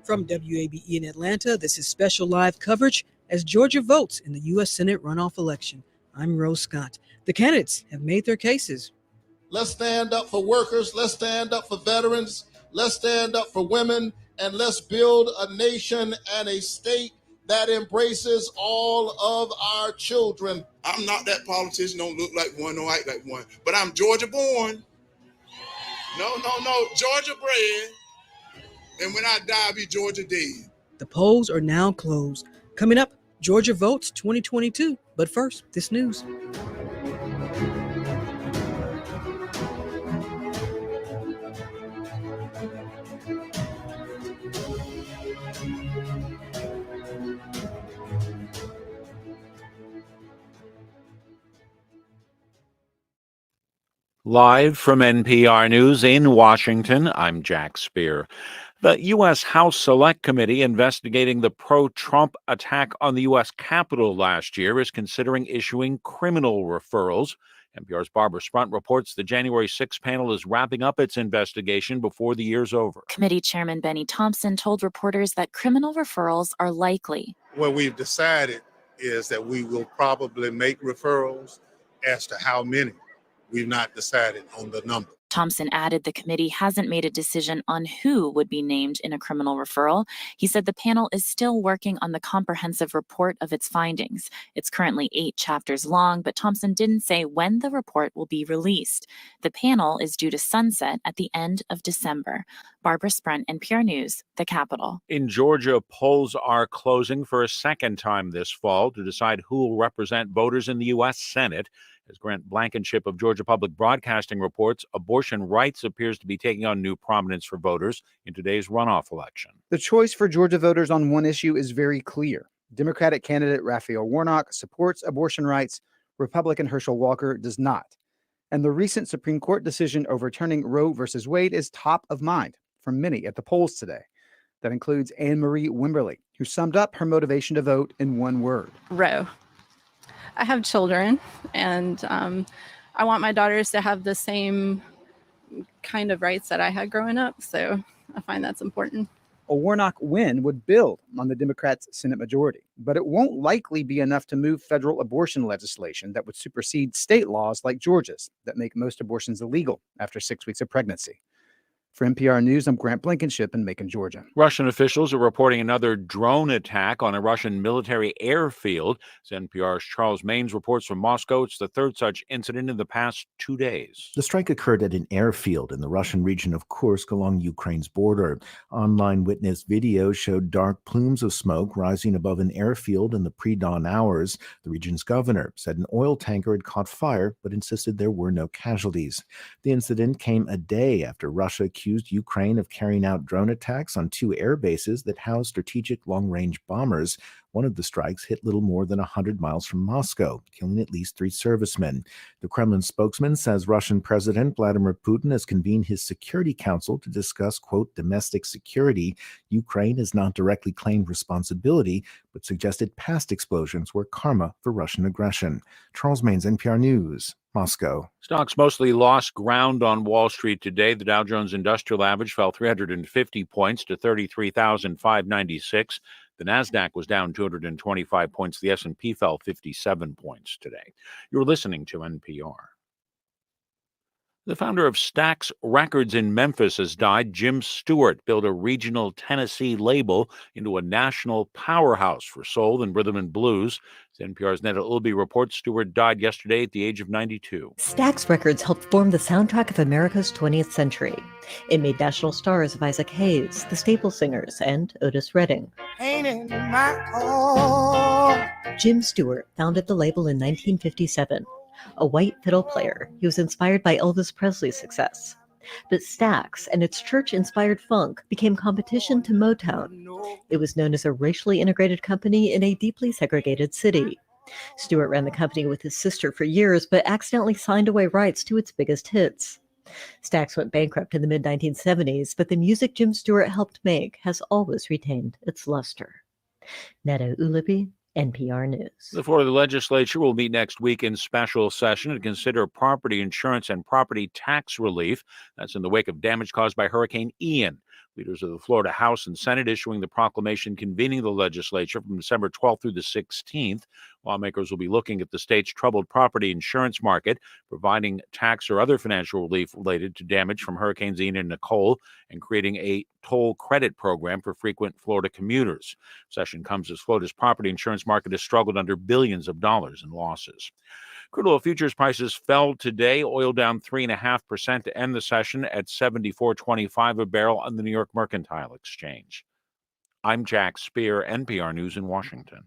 From WABE in Atlanta, this is special live coverage as Georgia votes in the U.S. Senate runoff election. I'm Rose Scott. The candidates have made their cases. Let's stand up for workers. Let's stand up for veterans. Let's stand up for women. And let's build a nation and a state that embraces all of our children. I'm not that politician, don't look like one, don't act like one, but I'm Georgia born. No. Georgia bred. And when I die, I'll be Georgia dead. The polls are now closed. Coming up, Georgia Votes 2022. But first, this news. Live from NPR News in Washington, I'm Jack Speer. The U.S. House Select Committee investigating the pro-Trump attack on the U.S. Capitol last year is considering issuing criminal referrals. NPR's Barbara Sprunt reports the January 6 panel is wrapping up its investigation before the year's over. Committee Chairman Benny Thompson told reporters that criminal referrals are likely. What we've decided is that we will probably make referrals. As to how many, we've not decided on the number. Thompson added the committee hasn't made a decision on who would be named in a criminal referral. He said the panel is still working on the comprehensive report of its findings. It's currently 8 chapters long, but Thompson didn't say when the report will be released. The panel is due to sunset at the end of December. Barbara Sprunt, NPR News, the Capitol. In Georgia, polls are closing for a second time this fall to decide who will represent voters in the U.S. Senate. As Grant Blankenship of Georgia Public Broadcasting reports, abortion rights appears to be taking on new prominence for voters in today's runoff election. The choice for Georgia voters on one issue is very clear. Democratic candidate Raphael Warnock supports abortion rights. Republican Herschel Walker does not. And the recent Supreme Court decision overturning Roe v. Wade is top of mind for many at the polls today. That includes Anne Marie Wimberly, who summed up her motivation to vote in one word. Roe. I have children, and I want my daughters to have the same kind of rights that I had growing up, so I find that's important. A Warnock win would build on the Democrats' Senate majority, but it won't likely be enough to move federal abortion legislation that would supersede state laws like Georgia's that make most abortions illegal after 6 weeks of pregnancy. For NPR News, I'm Grant Blankenship in Macon, Georgia. Russian officials are reporting another drone attack on a Russian military airfield. As NPR's Charles Maines reports from Moscow, it's the third such incident in the past 2 days. The strike occurred at an airfield in the Russian region of Kursk along Ukraine's border. Online witness video showed dark plumes of smoke rising above an airfield in the pre-dawn hours. The region's governor said an oil tanker had caught fire, but insisted there were no casualties. The incident came a day after Russia accused Ukraine of carrying out drone attacks on 2 air bases that house strategic long-range bombers. One of the strikes hit little more than 100 miles from Moscow, killing at least 3 servicemen. The Kremlin spokesman says Russian President Vladimir Putin has convened his Security Council to discuss, quote, domestic security. Ukraine has not directly claimed responsibility, but suggested past explosions were karma for Russian aggression. Charles Maines, NPR News, Moscow. Stocks mostly lost ground on Wall Street today. The Dow Jones Industrial Average fell 350 points to 33,596. The Nasdaq was down 225 points. The S&P fell 57 points today. You're listening to NPR. The founder of Stax Records in Memphis has died. Jim Stewart built a regional Tennessee label into a national powerhouse for soul and rhythm and blues. As NPR's Netta Ulby reports, Stewart died yesterday at the age of 92. Stax Records helped form the soundtrack of America's 20th century. It made national stars of Isaac Hayes, the Staple Singers, and Otis Redding. Jim Stewart founded the label in 1957. A white fiddle player, he was inspired by Elvis Presley's success. But Stax and its church-inspired funk became competition to Motown. It was known as a racially integrated company in a deeply segregated city. Stewart ran the company with his sister for years, but accidentally signed away rights to its biggest hits. Stax went bankrupt in the mid-1970s, but the music Jim Stewart helped make has always retained its luster. Netta Ulubi, NPR News. The Florida legislature will meet next week in special session to consider property insurance and property tax relief. That's in the wake of damage caused by Hurricane Ian. Leaders of the Florida House and Senate issuing the proclamation convening the legislature from December 12th through the 16th. Lawmakers will be looking at the state's troubled property insurance market, providing tax or other financial relief related to damage from Hurricanes Ian and Nicole, and creating a toll credit program for frequent Florida commuters. Session comes as Florida's property insurance market has struggled under billions of dollars in losses. Crude oil futures prices fell today. Oil down 3.5% to end the session at $74.25 a barrel on the New York Mercantile Exchange. I'm Jack Spear, NPR News in Washington.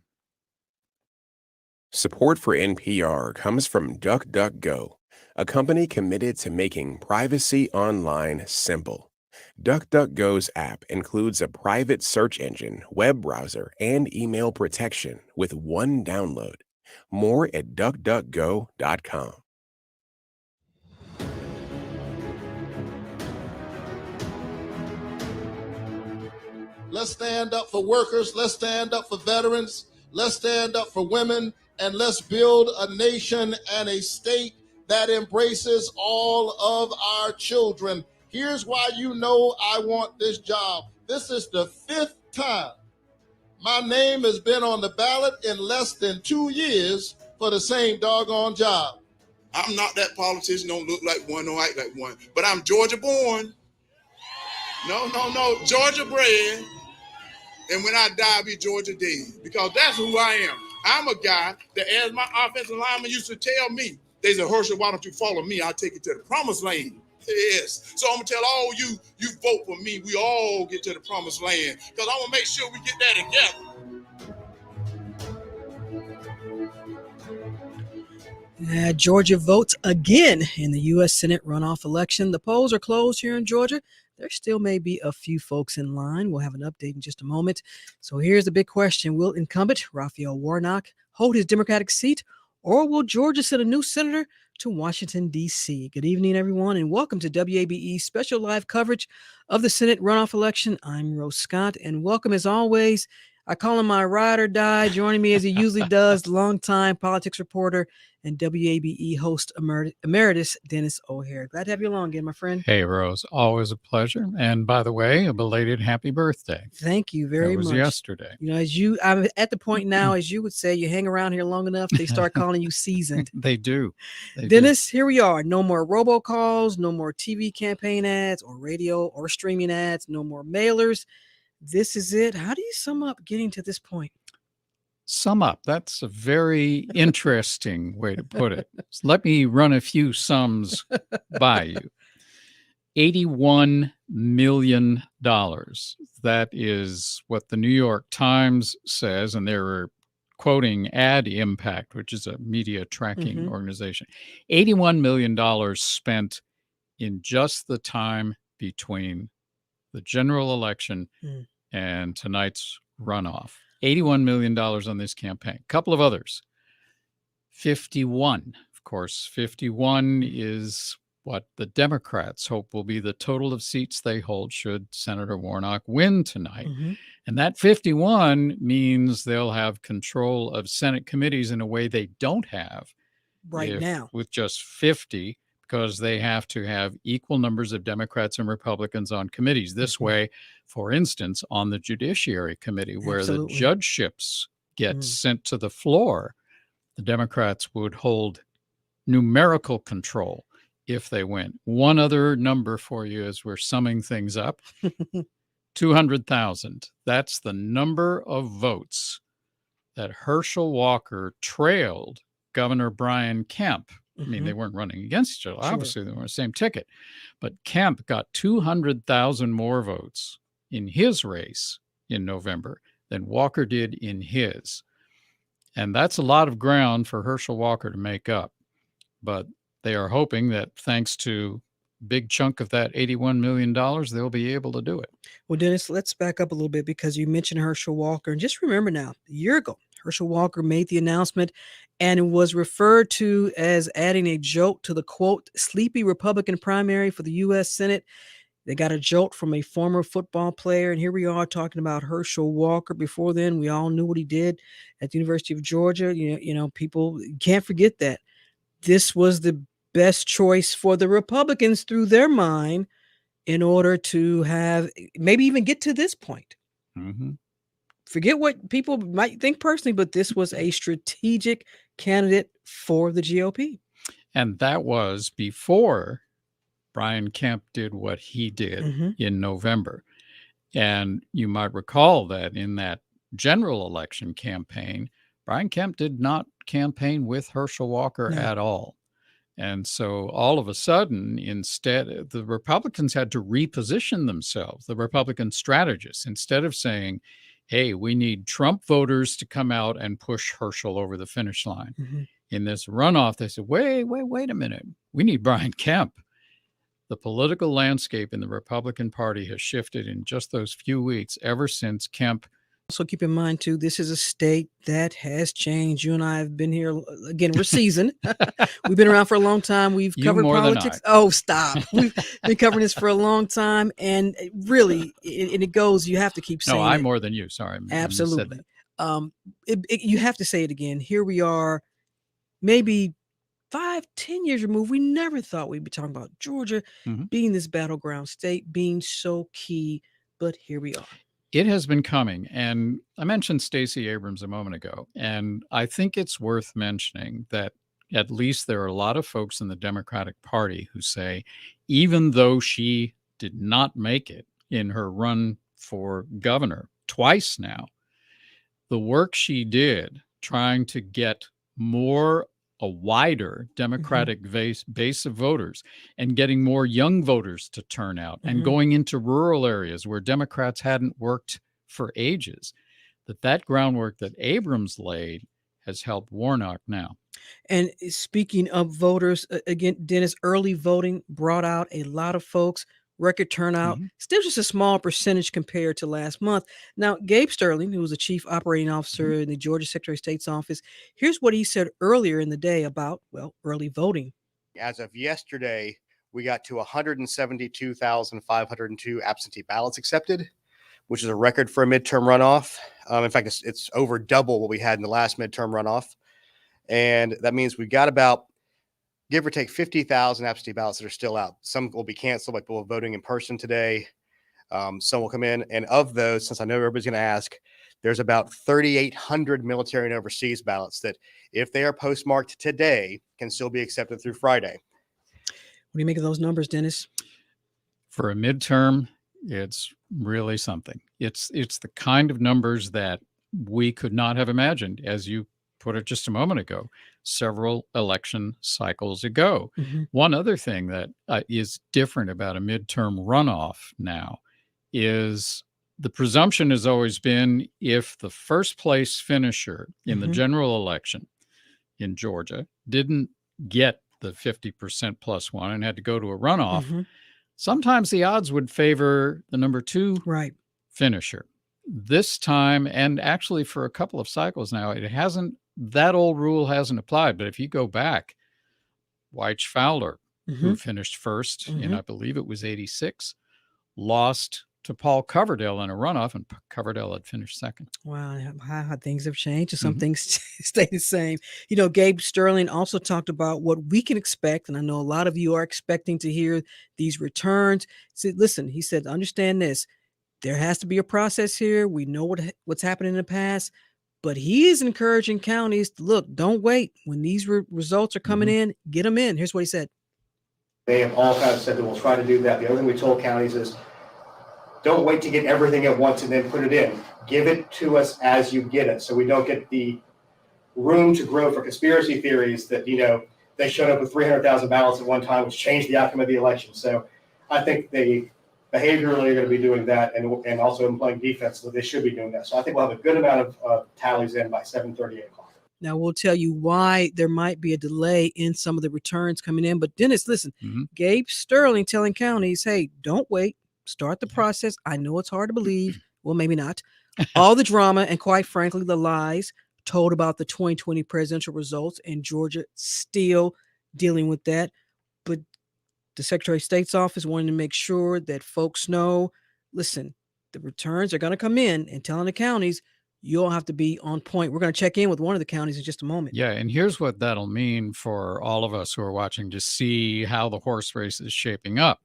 Support for NPR comes from DuckDuckGo, a company committed to making privacy online simple. DuckDuckGo's app includes a private search engine, web browser, and email protection with one download. More at duckduckgo.com. Let's stand up for workers. Let's stand up for veterans. Let's stand up for women. And let's build a nation and a state that embraces all of our children. Here's why you know I want this job. This is the 5th time my name has been on the ballot in less than 2 years for the same doggone job. I'm not that politician, don't look like one, don't act like one, but I'm Georgia born. No, Georgia bred. And when I die, I'll be Georgia dead, because that's who I am. I'm a guy that, as my offensive lineman used to tell me, they said, Herschel, why don't you follow me? I'll take you to the promised land. Yes. So I'm going to tell all you vote for me. We all get to the promised land, because I want to make sure we get that together. Georgia votes again in the U.S. Senate runoff election. The polls are closed here in Georgia. There still may be a few folks in line. We'll have an update in just a moment. So here's the big question. Will incumbent Raphael Warnock hold his Democratic seat, or will Georgia send a new senator to Washington, D.C.? Good evening, everyone, and welcome to WABE's special live coverage of the Senate runoff election. I'm Rose Scott, and welcome, as always, I call him my ride or die, joining me as he usually does, longtime politics reporter and WABE host emeritus Dennis O'Hare. Glad to have you along again, my friend. Hey, Rose, always a pleasure. And by the way, a belated happy birthday. Thank you very much. It was yesterday. You know, I'm at the point now, as you would say, you hang around here long enough, they start calling you seasoned. They do. Dennis, here we are. No more robocalls, no more TV campaign ads or radio or streaming ads, no more mailers. This is it. How do you sum up getting to this point? Sum up. That's a very interesting way to put it. So let me run a few sums by you. $81 million. That is what the New York Times says, and they're quoting Ad Impact, which is a media tracking organization. $81 million spent in just the time between the general election and tonight's runoff. $81 million on this campaign. A couple of others. 51. Of course, 51 is what the Democrats hope will be the total of seats they hold should Senator Warnock win tonight. And that 51 means they'll have control of Senate committees in a way they don't have right now with just 50, because they have to have equal numbers of Democrats and Republicans on committees. This way, for instance, on the Judiciary Committee, where the judgeships get sent to the floor, the Democrats would hold numerical control if they win. One other number for you as we're summing things up, 200,000. That's the number of votes that Herschel Walker trailed Governor Brian Kemp. I mean, they weren't running against each other. Obviously, they were on the same ticket. But Kemp got 200,000 more votes in his race in November than Walker did in his. And that's a lot of ground for Herschel Walker to make up. But they are hoping that thanks to a big chunk of that $81 million, they'll be able to do it. Well, Dennis, let's back up a little bit, because you mentioned Herschel Walker. And just remember now, a year ago, Herschel Walker made the announcement, and it was referred to as adding a jolt to the, quote, sleepy Republican primary for the U.S. Senate. They got a jolt from a former football player, and here we are talking about Herschel Walker. Before then, we all knew what he did at the University of Georgia. You know, people can't forget that. This was the best choice for the Republicans through their mind in order to have maybe even get to this point. Forget what people might think personally, but this was a strategic candidate for the GOP. And that was before Brian Kemp did what he did in November. And you might recall that in that general election campaign, Brian Kemp did not campaign with Herschel Walker No. at all. And so all of a sudden, instead, the Republicans had to reposition themselves, the Republican strategists, instead of saying, hey, we need Trump voters to come out and push Herschel over the finish line. Mm-hmm. In this runoff, they said, wait a minute. We need Brian Kemp. The political landscape in the Republican Party has shifted in just those few weeks ever since Kemp. Also, keep in mind, too, this is a state that has changed. You and I have been here. Again, we're seasoned. We've been around for a long time. We've covered politics. Oh, stop. We've been covering this for a long time. And really, it goes, you have to keep saying No, I'm it. more than you. Sorry. Absolutely. You have to say it again. Here we are, maybe 5-10 years removed. We never thought we'd be talking about Georgia being this battleground state, being so key. But here we are. It has been coming. And I mentioned Stacey Abrams a moment ago. And I think it's worth mentioning that at least there are a lot of folks in the Democratic Party who say, even though she did not make it in her run for governor twice now, the work she did trying to get a wider Democratic base of voters and getting more young voters to turn out and going into rural areas where Democrats hadn't worked for ages, that groundwork that Abrams laid has helped Warnock now. And speaking of voters, again, Dennis, early voting brought out a lot of folks. Record turnout, still just a small percentage compared to last month. Now, Gabe Sterling, who was the chief operating officer in the Georgia Secretary of State's office, here's what he said earlier in the day about, early voting. As of yesterday, we got to 172,502 absentee ballots accepted, which is a record for a midterm runoff. In fact, it's over double what we had in the last midterm runoff. And that means we've got about, give or take, 50,000 absentee ballots that are still out. Some will be canceled, like people voting in person today. Some will come in. And of those, since I know everybody's going to ask, there's about 3,800 military and overseas ballots that, if they are postmarked today, can still be accepted through Friday. What do you make of those numbers, Dennis? For a midterm, it's really something. It's the kind of numbers that we could not have imagined, as you put it just a moment ago, several election cycles ago. One other thing that is different about a midterm runoff now is the presumption has always been, if the first place finisher in the general election in Georgia didn't get the 50% plus one and had to go to a runoff, sometimes the odds would favor the number two finisher. This time, and actually for a couple of cycles now, that old rule hasn't applied. But if you go back, Wyche Fowler, who finished first in, I believe it was 86, lost to Paul Coverdale in a runoff, and Coverdale had finished second. Wow, how things have changed, and some things stay the same. You know, Gabe Sterling also talked about what we can expect, and I know a lot of you are expecting to hear these returns. So, listen, he said, understand this. There has to be a process here. We know what's happened in the past, but he is encouraging counties to look, don't wait. When these results are coming in, get them in. Here's what he said. They have all kind of said that we'll try to do that. The other thing we told counties is, don't wait to get everything at once and then put it in. Give it to us as you get it, so we don't get the room to grow for conspiracy theories that, they showed up with 300,000 ballots at one time, which changed the outcome of the election. So I think they behaviorally are going to be doing that, and also playing defense, so they should be doing that. So I think we'll have a good amount of tallies in by 7:30, 8 o'clock. Now, we'll tell you why there might be a delay in some of the returns coming in. But Dennis, listen, Gabe Sterling telling counties, hey, don't wait. Start the process. I know it's hard to believe. Well, maybe not. All the drama and, quite frankly, the lies told about the 2020 presidential results, and Georgia still dealing with that. But the Secretary of State's office wanted to make sure that folks know, listen, the returns are going to come in, and telling the counties, you'll have to be on point. We're going to check in with one of the counties in just a moment. Yeah, and here's what that'll mean for all of us who are watching to see how the horse race is shaping up.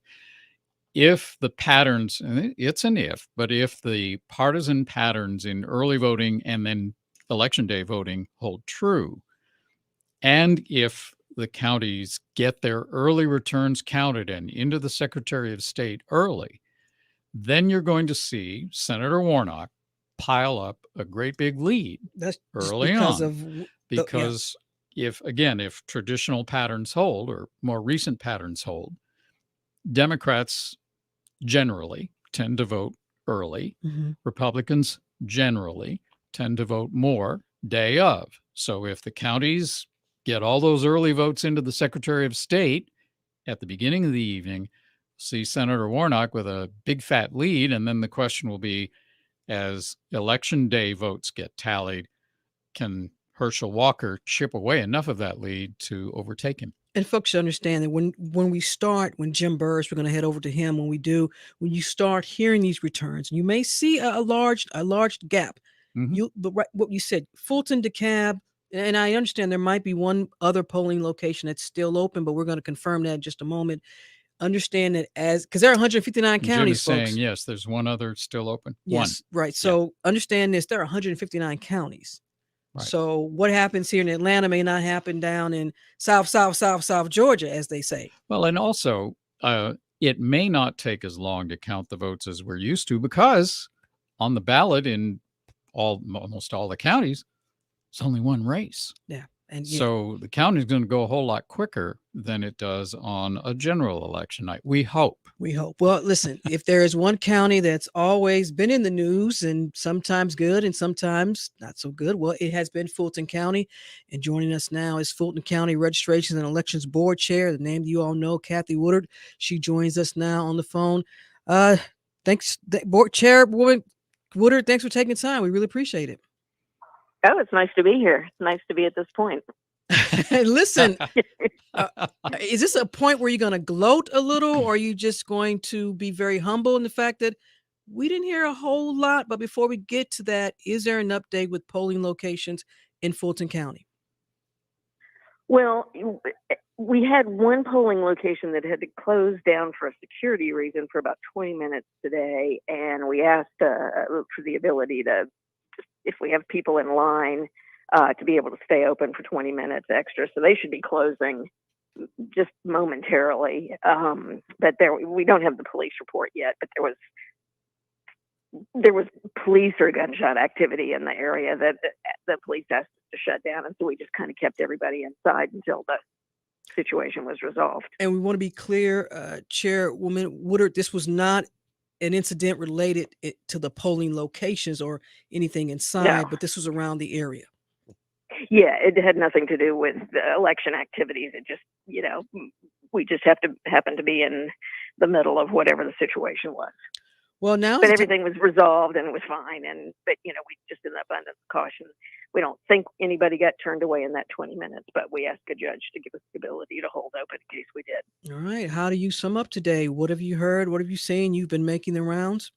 If the patterns, and it's an if, but if the partisan patterns in early voting and then election day voting hold true, and if the counties get their early returns counted and into the Secretary of State early, then you're going to see Senator Warnock pile up a great big lead That's just early because on. of yeah. Because if traditional patterns hold or more recent patterns hold, Democrats generally tend to vote early. Republicans generally tend to vote more day of. So if the counties get all those early votes into the Secretary of State at the beginning of the evening, see Senator Warnock with a big fat lead, and then the question will be, as election day votes get tallied, can Herschel Walker chip away enough of that lead to overtake him? And folks should understand that when Jim Burris, we're going to head over to him. When you start hearing these returns, you may see a large gap. But what you said, Fulton, DeKalb, and I understand there might be one other polling location that's still open, but we're going to confirm that in just a moment. Understand that because there are 159 Jim counties, is folks. saying, yes, there's one other still open. Yes, One. right. So understand this, there are 159 counties. Right. So what happens here in Atlanta may not happen down in South Georgia, as they say. Well, and also it may not take as long to count the votes as we're used to, because on the ballot in almost all the counties, it's only one race. Yeah. And so the counting is going to go a whole lot quicker than it does on a general election night. We hope. Well, listen, if there is one county that's always been in the news and sometimes good and sometimes not so good, well, it has been Fulton County. And joining us now is Fulton County Registrations and Elections Board Chair, the name you all know, Kathy Woodard. She joins us now on the phone. Thanks, Board Chairwoman Woodard. Thanks for taking time. We really appreciate it. Oh, it's nice to be here. It's nice to be at this point. Listen, is this a point where you're going to gloat a little, or are you just going to be very humble in the fact that we didn't hear a whole lot? But before we get to that, is there an update with polling locations in Fulton County? Well, we had one polling location that had to close down for a security reason for about 20 minutes today. And we asked for the ability to, if we have people in line, to be able to stay open for 20 minutes extra. So they should be closing just momentarily. But we don't have the police report yet, but there was police or gunshot activity in the area that the police asked us to shut down. And so we just kind of kept everybody inside until the situation was resolved. And we want to be clear, Chairwoman Woodard, this was not an incident related to the polling locations or anything inside, but this was around the area. Yeah, it had nothing to do with the election activities. It just, we just happened to be in the middle of whatever the situation was. Well, now, but everything was resolved and it was fine. But we just in abundance of caution, we don't think anybody got turned away in that 20 minutes, but we asked a judge to give us the ability to hold open in case we did. All right. How do you sum up today? What have you heard? What have you seen? You've been making the rounds.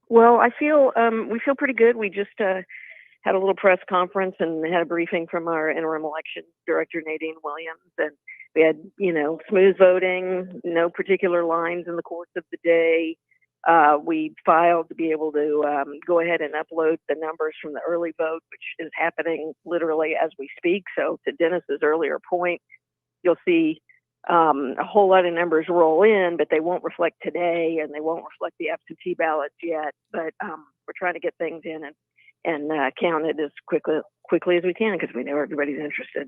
Well, I feel we feel pretty good. We just had a little press conference and had a briefing from our interim election director, Nadine Williams, and we had, smooth voting, no particular lines in the course of the day. We filed to be able to go ahead and upload the numbers from the early vote, which is happening literally as we speak. So to Dennis's earlier point, you'll see a whole lot of numbers roll in, but they won't reflect today and they won't reflect the absentee ballots yet. But we're trying to get things in and count it as quickly as we can because we know everybody's interested.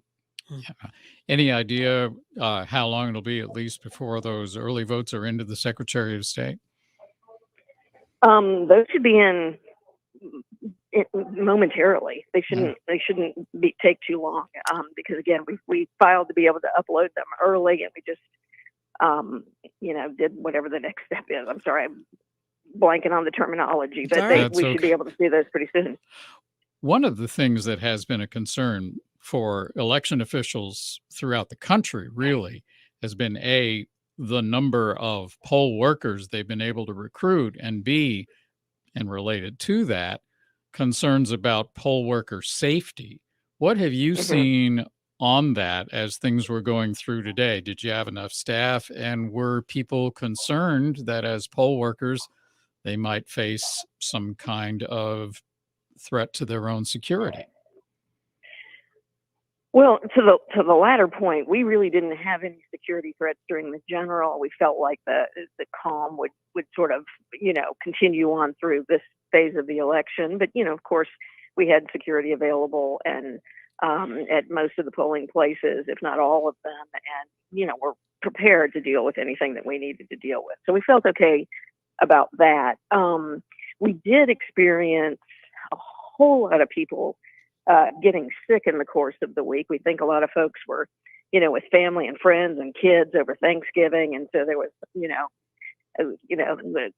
Yeah. Any idea how long it'll be, at least, before those early votes are into the Secretary of State? Those should be in momentarily. They shouldn't take too long because again we filed to be able to upload them early and we just did whatever the next step is. I'm sorry, I'm blanking on the terminology, but we should be able to see those pretty soon. One of the things that has been a concern for election officials throughout the country really has been the number of poll workers they've been able to recruit, and B, and related to that, concerns about poll worker safety. What have you seen on that as things were going through today? Did you have enough staff, and were people concerned that as poll workers they might face some kind of threat to their own security? Well, to the latter point, we really didn't have any security threats during the general. We felt like the calm would sort of continue on through this phase of the election. But, of course, we had security available and at most of the polling places, if not all of them. And, we're prepared to deal with anything that we needed to deal with. So we felt okay about that. We did experience a whole lot of people getting sick in the course of the week. We think a lot of folks were, with family and friends and kids over Thanksgiving. And so there was, the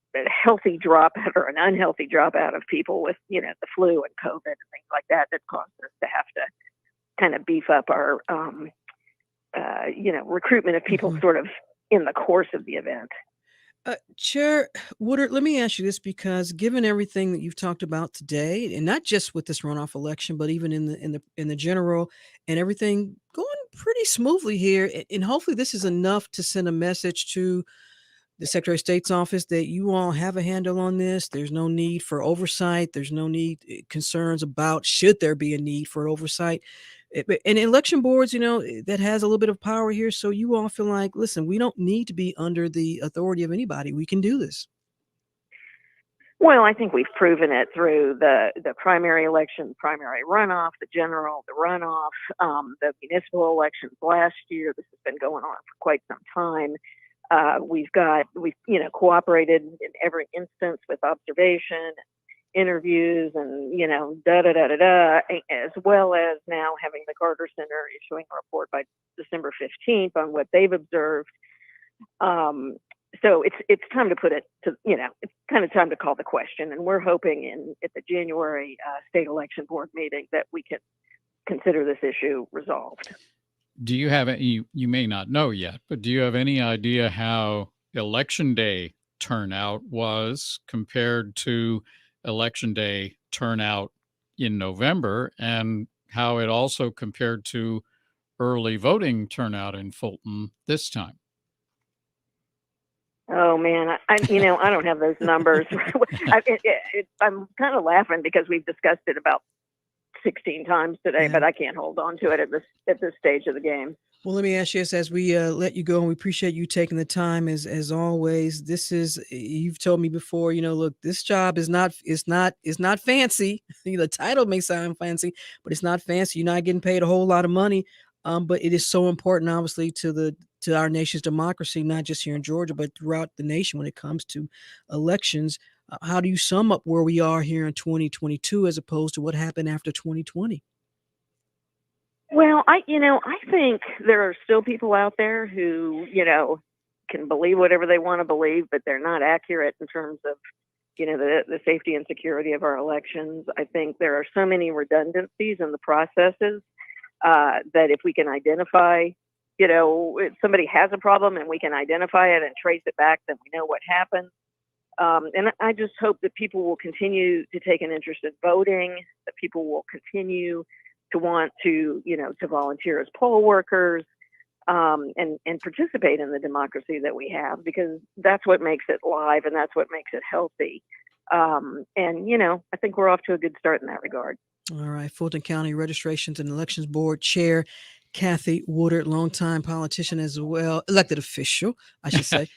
healthy dropout or an unhealthy dropout of people with, the flu and COVID and things like that caused us to have to kind of beef up our, recruitment of people sort of in the course of the event. Chair Woodard, let me ask you this, because given everything that you've talked about today, and not just with this runoff election, but even in the general, and everything going pretty smoothly here, and hopefully this is enough to send a message to the Secretary of State's office that you all have a handle on this. There's no need for oversight. There's no concerns about should there be a need for oversight. And election boards, that has a little bit of power here. So you all feel like, listen, we don't need to be under the authority of anybody. We can do this. Well, I think we've proven it through the primary election, primary runoff, the general, the runoff, the municipal elections last year. This has been going on for quite some time. We've cooperated in every instance with observation, interviews, and, as well as now having the Carter Center issuing a report by December 15th on what they've observed. So it's time to put it to, it's kind of time to call the question. And we're hoping at the January state election board meeting that we can consider this issue resolved. Do you have any, you may not know yet, but do you have any idea how Election Day turnout was compared to Election Day turnout in November, and how it also compared to early voting turnout in Fulton this time? Oh man, I don't have those numbers. I'm kind of laughing because we've discussed it about 16 times today, but I can't hold on to it at this stage of the game. Well, let me ask you this as we let you go, and we appreciate you taking the time as always. You've told me before, look, this job is not fancy. The title may sound fancy, but it's not fancy. You're not getting paid a whole lot of money. But it is so important, obviously, to our nation's democracy, not just here in Georgia, but throughout the nation when it comes to elections. How do you sum up where we are here in 2022 as opposed to what happened after 2020? Well, I think there are still people out there who, can believe whatever they want to believe, but they're not accurate in terms of, the safety and security of our elections. I think there are so many redundancies in the processes that if we can identify, if somebody has a problem and we can identify it and trace it back, then we know what happened. And I just hope that people will continue to take an interest in voting, that people will continue to want to, to volunteer as poll workers, and participate in the democracy that we have, because that's what makes it live and that's what makes it healthy. And, I think we're off to a good start in that regard. All right. Fulton County Registrations and Elections Board Chair Kathy Woodard, longtime politician as well, elected official, I should say.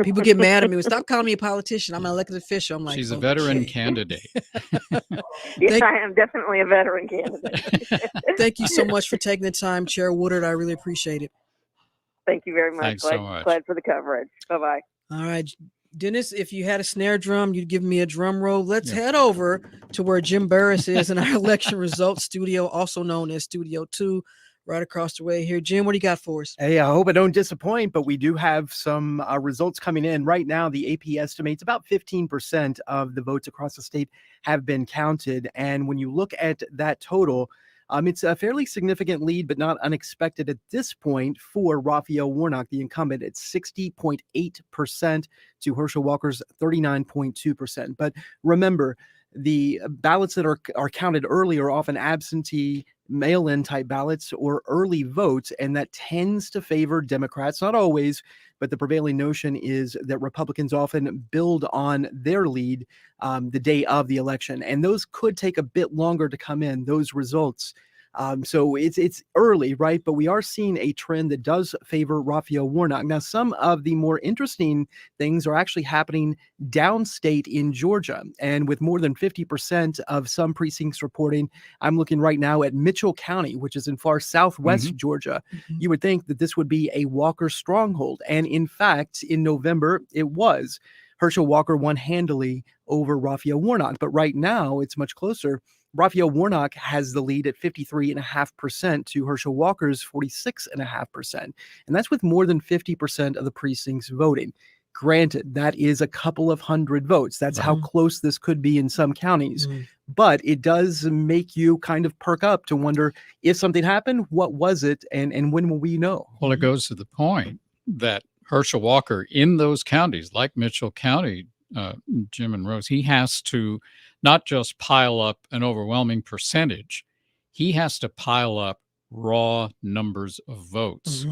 People get mad at me. Stop calling me a politician. I'm an elected official. I'm like, she's a veteran candidate. Yes, I am definitely a veteran candidate. Thank you so much for taking the time, Chair Woodard. I really appreciate it. Thank you very much. Thanks so much. Glad for the coverage. Bye-bye. All right. Dennis, if you had a snare drum, you'd give me a drum roll. Let's head over to where Jim Burris is in our election results studio, also known as Studio 2, right across the way here. Jim, what do you got for us? Hey, I hope I don't disappoint, but we do have some results coming in. Right now, the AP estimates about 15% of the votes across the state have been counted. And when you look at that total, it's a fairly significant lead, but not unexpected at this point for Raphael Warnock, the incumbent, at 60.8% to Herschel Walker's 39.2%. But remember, the ballots that are counted early are often absentee mail-in type ballots or early votes, and that tends to favor Democrats. Not always, but the prevailing notion is that Republicans often build on their lead the day of the election, and those could take a bit longer to come in, those results. So it's early, right? But we are seeing a trend that does favor Raphael Warnock. Now, some of the more interesting things are actually happening downstate in Georgia. And with more than 50% of some precincts reporting, I'm looking right now at Mitchell County, which is in far southwest Georgia. You would think that this would be a Walker stronghold. And in fact, in November, it was. Herschel Walker won handily over Raphael Warnock. But right now, it's much closer. Raphael Warnock has the lead at 53.5% to Herschel Walker's 46.5%. And that's with more than 50% of the precincts voting. Granted, that is a couple of hundred votes. That's how close this could be in some counties. But it does make you kind of perk up to wonder, if something happened, what was it, and when will we know? Well, it goes to the point that Herschel Walker in those counties, like Mitchell County, Jim and Rose, he has to not just pile up an overwhelming percentage, he has to pile up raw numbers of votes.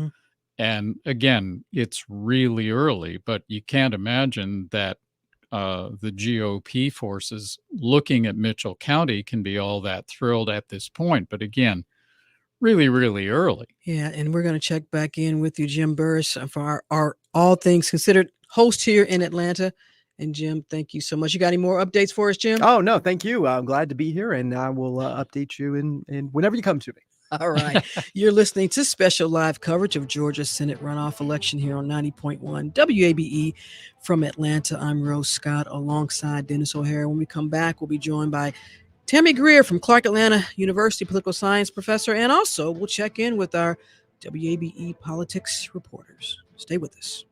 And again, it's really early, but you can't imagine that the GOP forces looking at Mitchell County can be all that thrilled at this point. But again, really, really early. Yeah, and we're going to check back in with you, Jim Burris, for our All Things Considered host here in Atlanta. And Jim, thank you so much. You got any more updates for us, Jim? Oh, no, thank you. I'm glad to be here, and I will update you in whenever you come to me. All right. You're listening to special live coverage of Georgia's Senate runoff election here on 90.1 WABE from Atlanta. I'm Rose Scott alongside Dennis O'Hara. When we come back, we'll be joined by Tammy Greer from Clark Atlanta University, political science professor, and also we'll check in with our WABE politics reporters. Stay with us.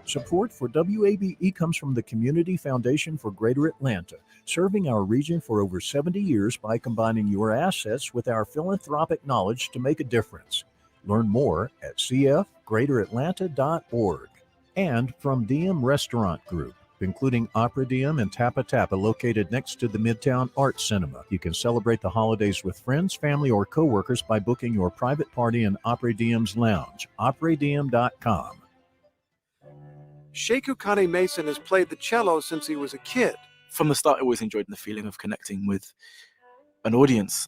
Support for WABE comes from the Community Foundation for Greater Atlanta, serving our region for over 70 years by combining your assets with our philanthropic knowledge to make a difference. Learn more at cfgreateratlanta.org. And from Diem Restaurant Group, including Opera Diem and Tapa Tapa, located next to the Midtown Art Cinema. You can celebrate the holidays with friends, family, or coworkers by booking your private party in Opera Diem's lounge, operadiem.com. Sheku Kane Mason has played the cello since he was a kid. From the start, I always enjoyed the feeling of connecting with an audience.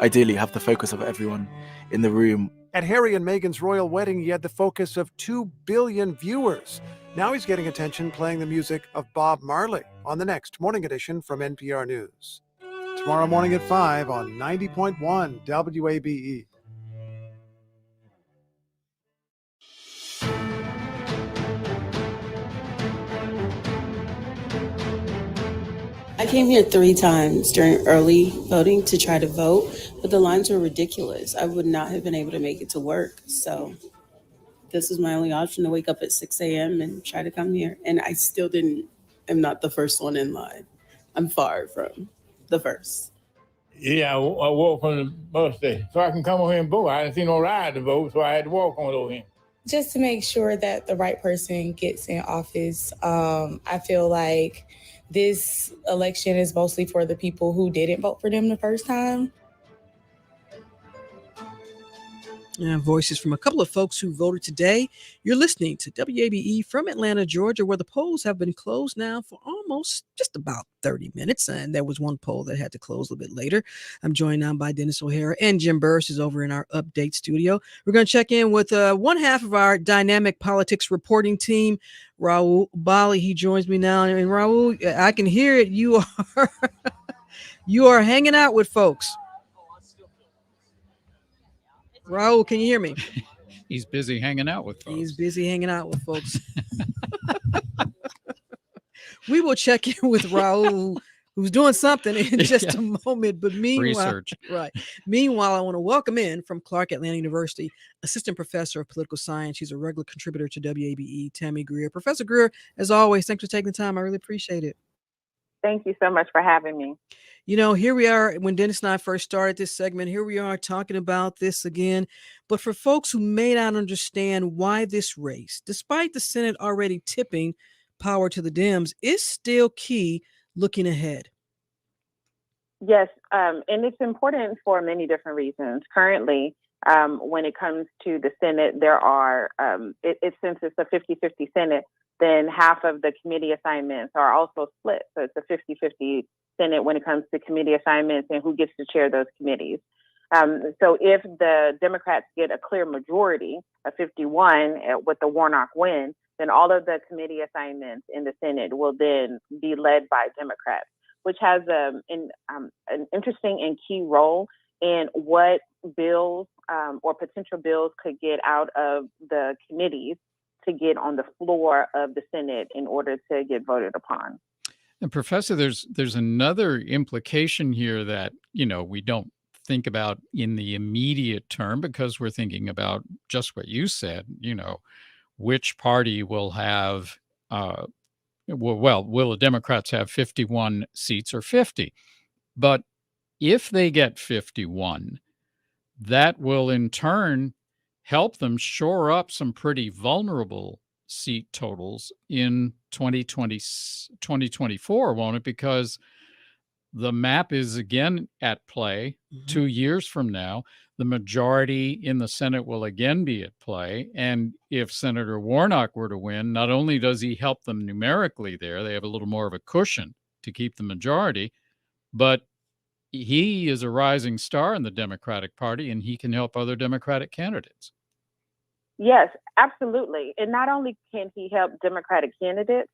Ideally, have the focus of everyone in the room. At Harry and Meghan's royal wedding, he had the focus of 2 billion viewers. Now he's getting attention playing the music of Bob Marley on the next Morning Edition from NPR News. Tomorrow morning at 5 on 90.1 WABE. I came here 3 times during early voting to try to vote, but the lines were ridiculous. I would not have been able to make it to work. So this was my only option, to wake up at 6 a.m. and try to come here. And I still am not the first one in line. I'm far from the first. Yeah, I walked from the bus station so I can come over here and vote. I didn't see no ride to vote, so I had to walk on over here. Just to make sure that the right person gets in office. I feel like this election is mostly for the people who didn't vote for them the first time. Voices from a couple of folks who voted today. You're listening to WABE from Atlanta, Georgia, where the polls have been closed now for almost just about 30 minutes. And there was one poll that had to close a little bit later. I'm joined now by Dennis O'Hara, and Jim Burris is over in our update studio. We're going to check in with one half of our dynamic politics reporting team, Raul Bali. He joins me now. And Raul, I can hear it. You are hanging out with folks. Raul, can you hear me? He's busy hanging out with folks. He's busy hanging out with folks. We will check in with Raul, who's doing something in just a moment. But meanwhile, research. Right. Meanwhile, I want to welcome in from Clark Atlanta University, assistant professor of political science. She's a regular contributor to WABE, Tammy Greer. Professor Greer, as always, thanks for taking the time. I really appreciate it. Thank you so much for having me. You know, here we are when Dennis and I first started this segment. Here we are talking about this again. But for folks who may not understand why this race, despite the Senate already tipping power to the Dems, is still key looking ahead. Yes, and it's important for many different reasons. Currently, when it comes to the Senate, there are, since it's a 50-50 Senate, then half of the committee assignments are also split. So it's a 50-50 Senate when it comes to committee assignments and who gets to chair those committees. So if the Democrats get a clear majority of 51 with the Warnock win, then all of the committee assignments in the Senate will then be led by Democrats, which has an interesting and key role in what bills or potential bills could get out of the committees to get on the floor of the Senate in order to get voted upon. And Professor, there's another implication here that, we don't think about in the immediate term because we're thinking about just what you said, which party will have, will the Democrats have 51 seats or 50? But if they get 51, that will in turn help them shore up some pretty vulnerable seat totals in 2024, won't it? Because the map is again at play 2 years from now. The majority in the Senate will again be at play. And if Senator Warnock were to win, not only does he help them numerically there, they have a little more of a cushion to keep the majority, but he is a rising star in the Democratic Party and he can help other Democratic candidates. Yes, absolutely. And not only can he help Democratic candidates,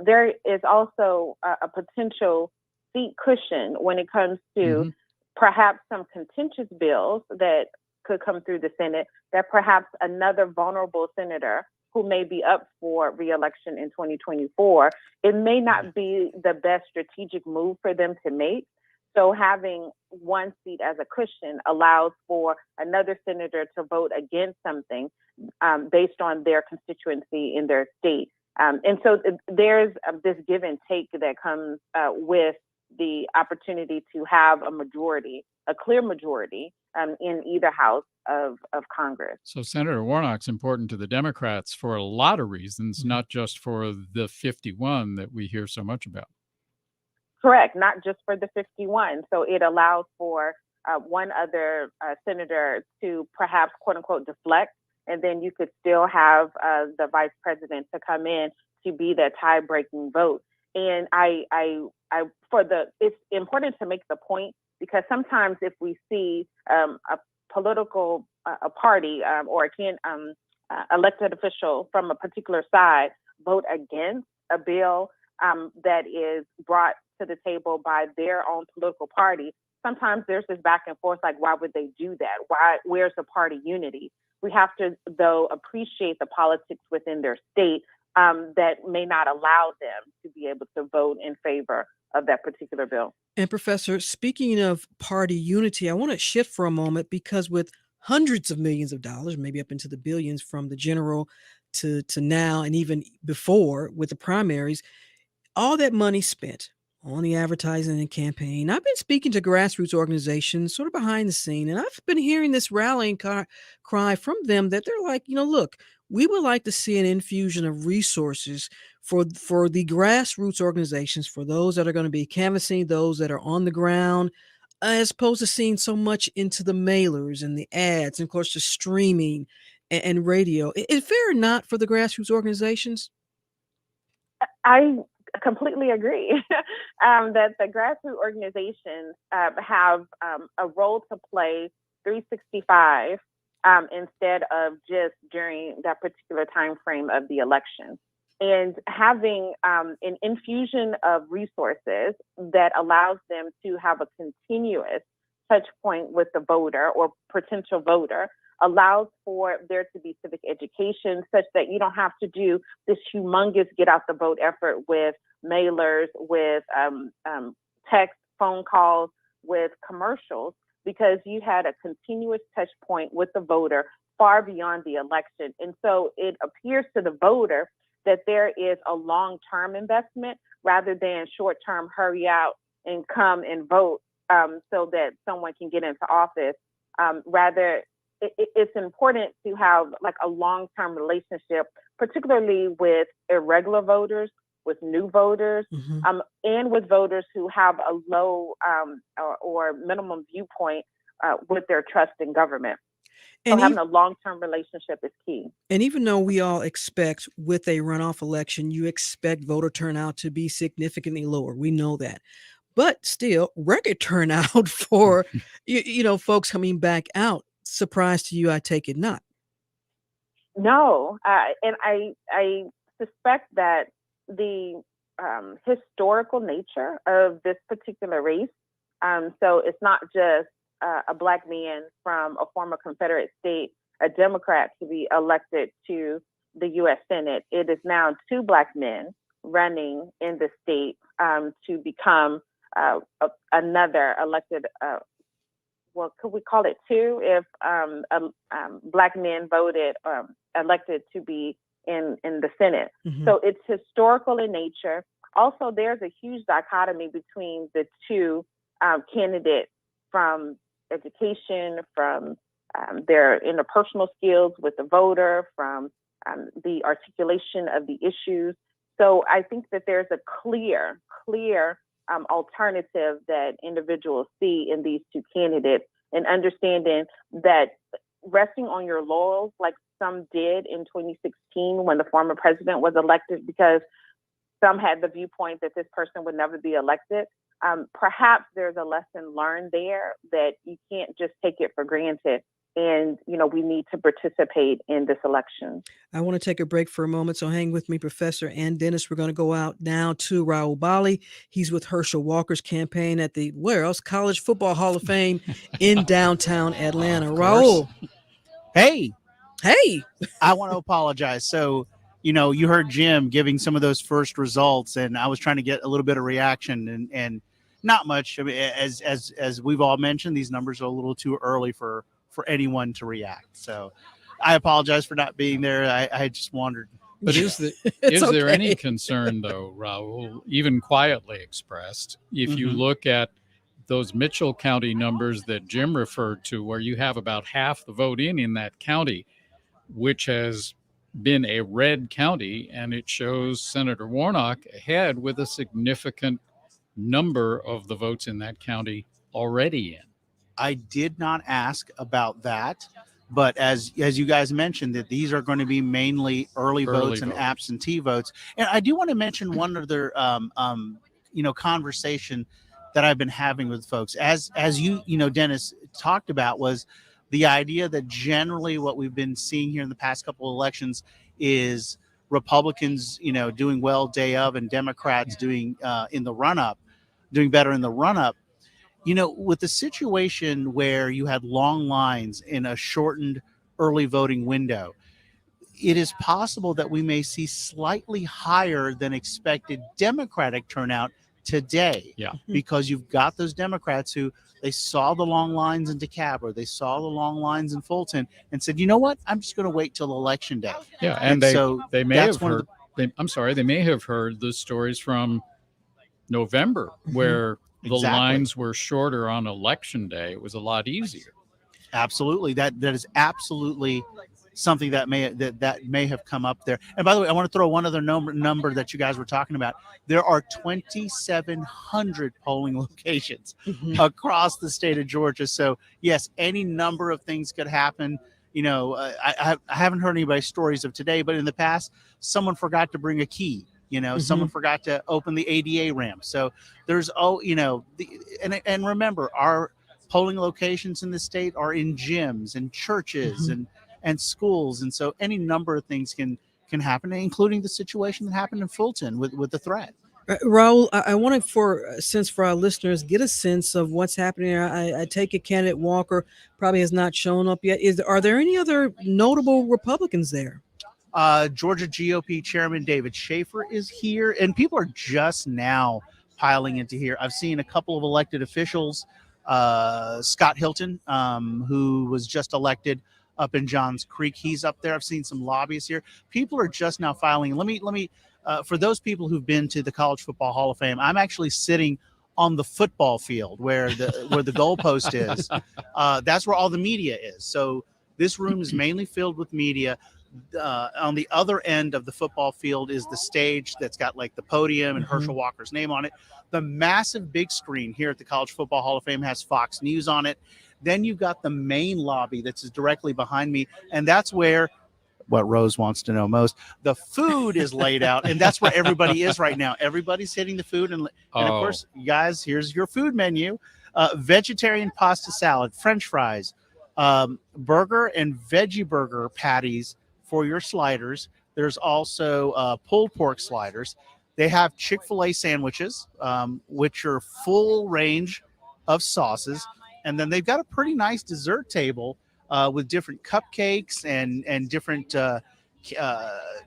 there is also a potential seat cushion when it comes to perhaps some contentious bills that could come through the Senate that perhaps another vulnerable senator who may be up for reelection in 2024, it may not be the best strategic move for them to make. So having one seat as a cushion allows for another senator to vote against something based on their constituency in their state. And so there's this give and take that comes with the opportunity to have a majority, a clear majority in either house of Congress. So Senator Warnock's important to the Democrats for a lot of reasons, not just for the 51 that we hear so much about. Correct, not just for the 51. So it allows for one other senator to perhaps, quote unquote, deflect, and then you could still have the vice president to come in to be that tie-breaking vote. And it's important to make the point because sometimes if we see a political party or an elected official from a particular side vote against a bill that is brought to the table by their own political party, sometimes there's this back and forth, like, why would they do that? Where's the party unity? We have to, though, appreciate the politics within their state that may not allow them to be able to vote in favor of that particular bill. And Professor, speaking of party unity, I want to shift for a moment because with hundreds of millions of dollars, maybe up into the billions from the general to now and even before with the primaries, all that money spent on the advertising and campaign. I've been speaking to grassroots organizations sort of behind the scene, and I've been hearing this rallying cry from them that they're like, look, we would like to see an infusion of resources for the grassroots organizations, for those that are going to be canvassing, those that are on the ground, as opposed to seeing so much into the mailers and the ads, and of course, the streaming and radio. Is it fair or not for the grassroots organizations? I completely agree that the grassroots organizations have a role to play 365 instead of just during that particular time frame of the election. And having an infusion of resources that allows them to have a continuous touch point with the voter or potential voter allows for there to be civic education such that you don't have to do this humongous get out the vote effort with mailers, with text, phone calls, with commercials, because you had a continuous touch point with the voter far beyond the election. And so it appears to the voter that there is a long-term investment rather than short-term hurry out and come and vote so that someone can get into office. Rather, it's important to have like a long-term relationship, particularly with irregular voters with new voters, Mhm. and with voters who have a low or minimum viewpoint with their trust in government. So And having a long-term relationship is key. And even though we all expect with a runoff election, you expect voter turnout to be significantly lower. We know that. But still, record turnout for folks coming back out. Surprise to you, I take it not. No, and I suspect that the historical nature of this particular race. So it's not just a black man from a former Confederate state, a Democrat, to be elected to the U.S. Senate. It is now two black men running in the state to become another elected. Well, could we call it two if black men voted elected to be in the Senate? So it's historical in nature. Also, there's a huge dichotomy between the two candidates from education, from their interpersonal skills with the voter, from the articulation of the issues. So I think that there's a clear alternative that individuals see in these two candidates, and understanding that resting on your laurels like some did in 2016 when the former president was elected, because some had the viewpoint that this person would never be elected. Perhaps there's a lesson learned there that you can't just take it for granted. And, we need to participate in this election. I want to take a break for a moment, so hang with me, Professor and Dennis. We're going to go out now to Raul Bali. He's with Herschel Walker's campaign at the College Football Hall of Fame in downtown Atlanta. Raul. Hey. Hey. I want to apologize. So, you heard Jim giving some of those first results, and I was trying to get a little bit of reaction and not much. I mean, as we've all mentioned, these numbers are a little too early for anyone to react. So I apologize for not being there. I just wondered. But is there any concern, though, Raul, even quietly expressed, if you look at those Mitchell County numbers that Jim referred to, where you have about half the vote in that county, which has been a red county, and it shows Senator Warnock ahead with a significant number of the votes in that county already in? I did not ask about that, but as you guys mentioned, that these are going to be mainly early votes and absentee votes. And I do want to mention one other conversation that I've been having with folks, as Dennis talked about, was the idea that generally what we've been seeing here in the past couple of elections is Republicans, doing well day of, and Democrats doing better in the run up. With the situation where you had long lines in a shortened early voting window, it is possible that we may see slightly higher than expected Democratic turnout today. Yeah. Because you've got those Democrats who they saw the long lines in DeKalb, or they saw the long lines in Fulton, and said, you know what, I'm just going to wait till election day. Yeah, and they may have heard. They may have heard the stories from November where the lines were shorter on election day. It was a lot easier. Absolutely. That is absolutely something that may have come up there. And by the way, I want to throw one other number that you guys were talking about. There are 2,700 polling locations across the state of Georgia. So yes, any number of things could happen. I haven't heard anybody's stories of today, but in the past, someone forgot to bring a key. Someone forgot to open the ADA ramp. So there's, and remember, our polling locations in the state are in gyms and churches and schools. And so any number of things can happen, including the situation that happened in Fulton with the threat. Raul, I wanted for our listeners, get a sense of what's happening there. I take it candidate Walker probably has not shown up yet. Are there any other notable Republicans there? Georgia GOP Chairman David Schaefer is here, and people are just now piling into here. I've seen a couple of elected officials, Scott Hilton, who was just elected up in Johns Creek. He's up there. I've seen some lobbyists here. People are just now filing. Let me for those people who've been to the College Football Hall of Fame, I'm actually sitting on the football field where the goalpost is. That's where all the media is. So this room is mainly filled with media. On the other end of the football field is the stage that's got like the podium and Mhm. Herschel Walker's name on it. The massive big screen here at the College Football Hall of Fame has Fox News on it. Then you've got the main lobby that's directly behind me, and that's where what Rose wants to know most. The food is laid out, and that's where everybody is right now. Everybody's hitting the food, and of course, you guys, here's your food menu: vegetarian pasta salad, French fries, burger and veggie burger patties for your sliders. There's also pulled pork sliders. They have Chick-fil-A sandwiches, which are full range of sauces, and then they've got a pretty nice dessert table with different cupcakes and different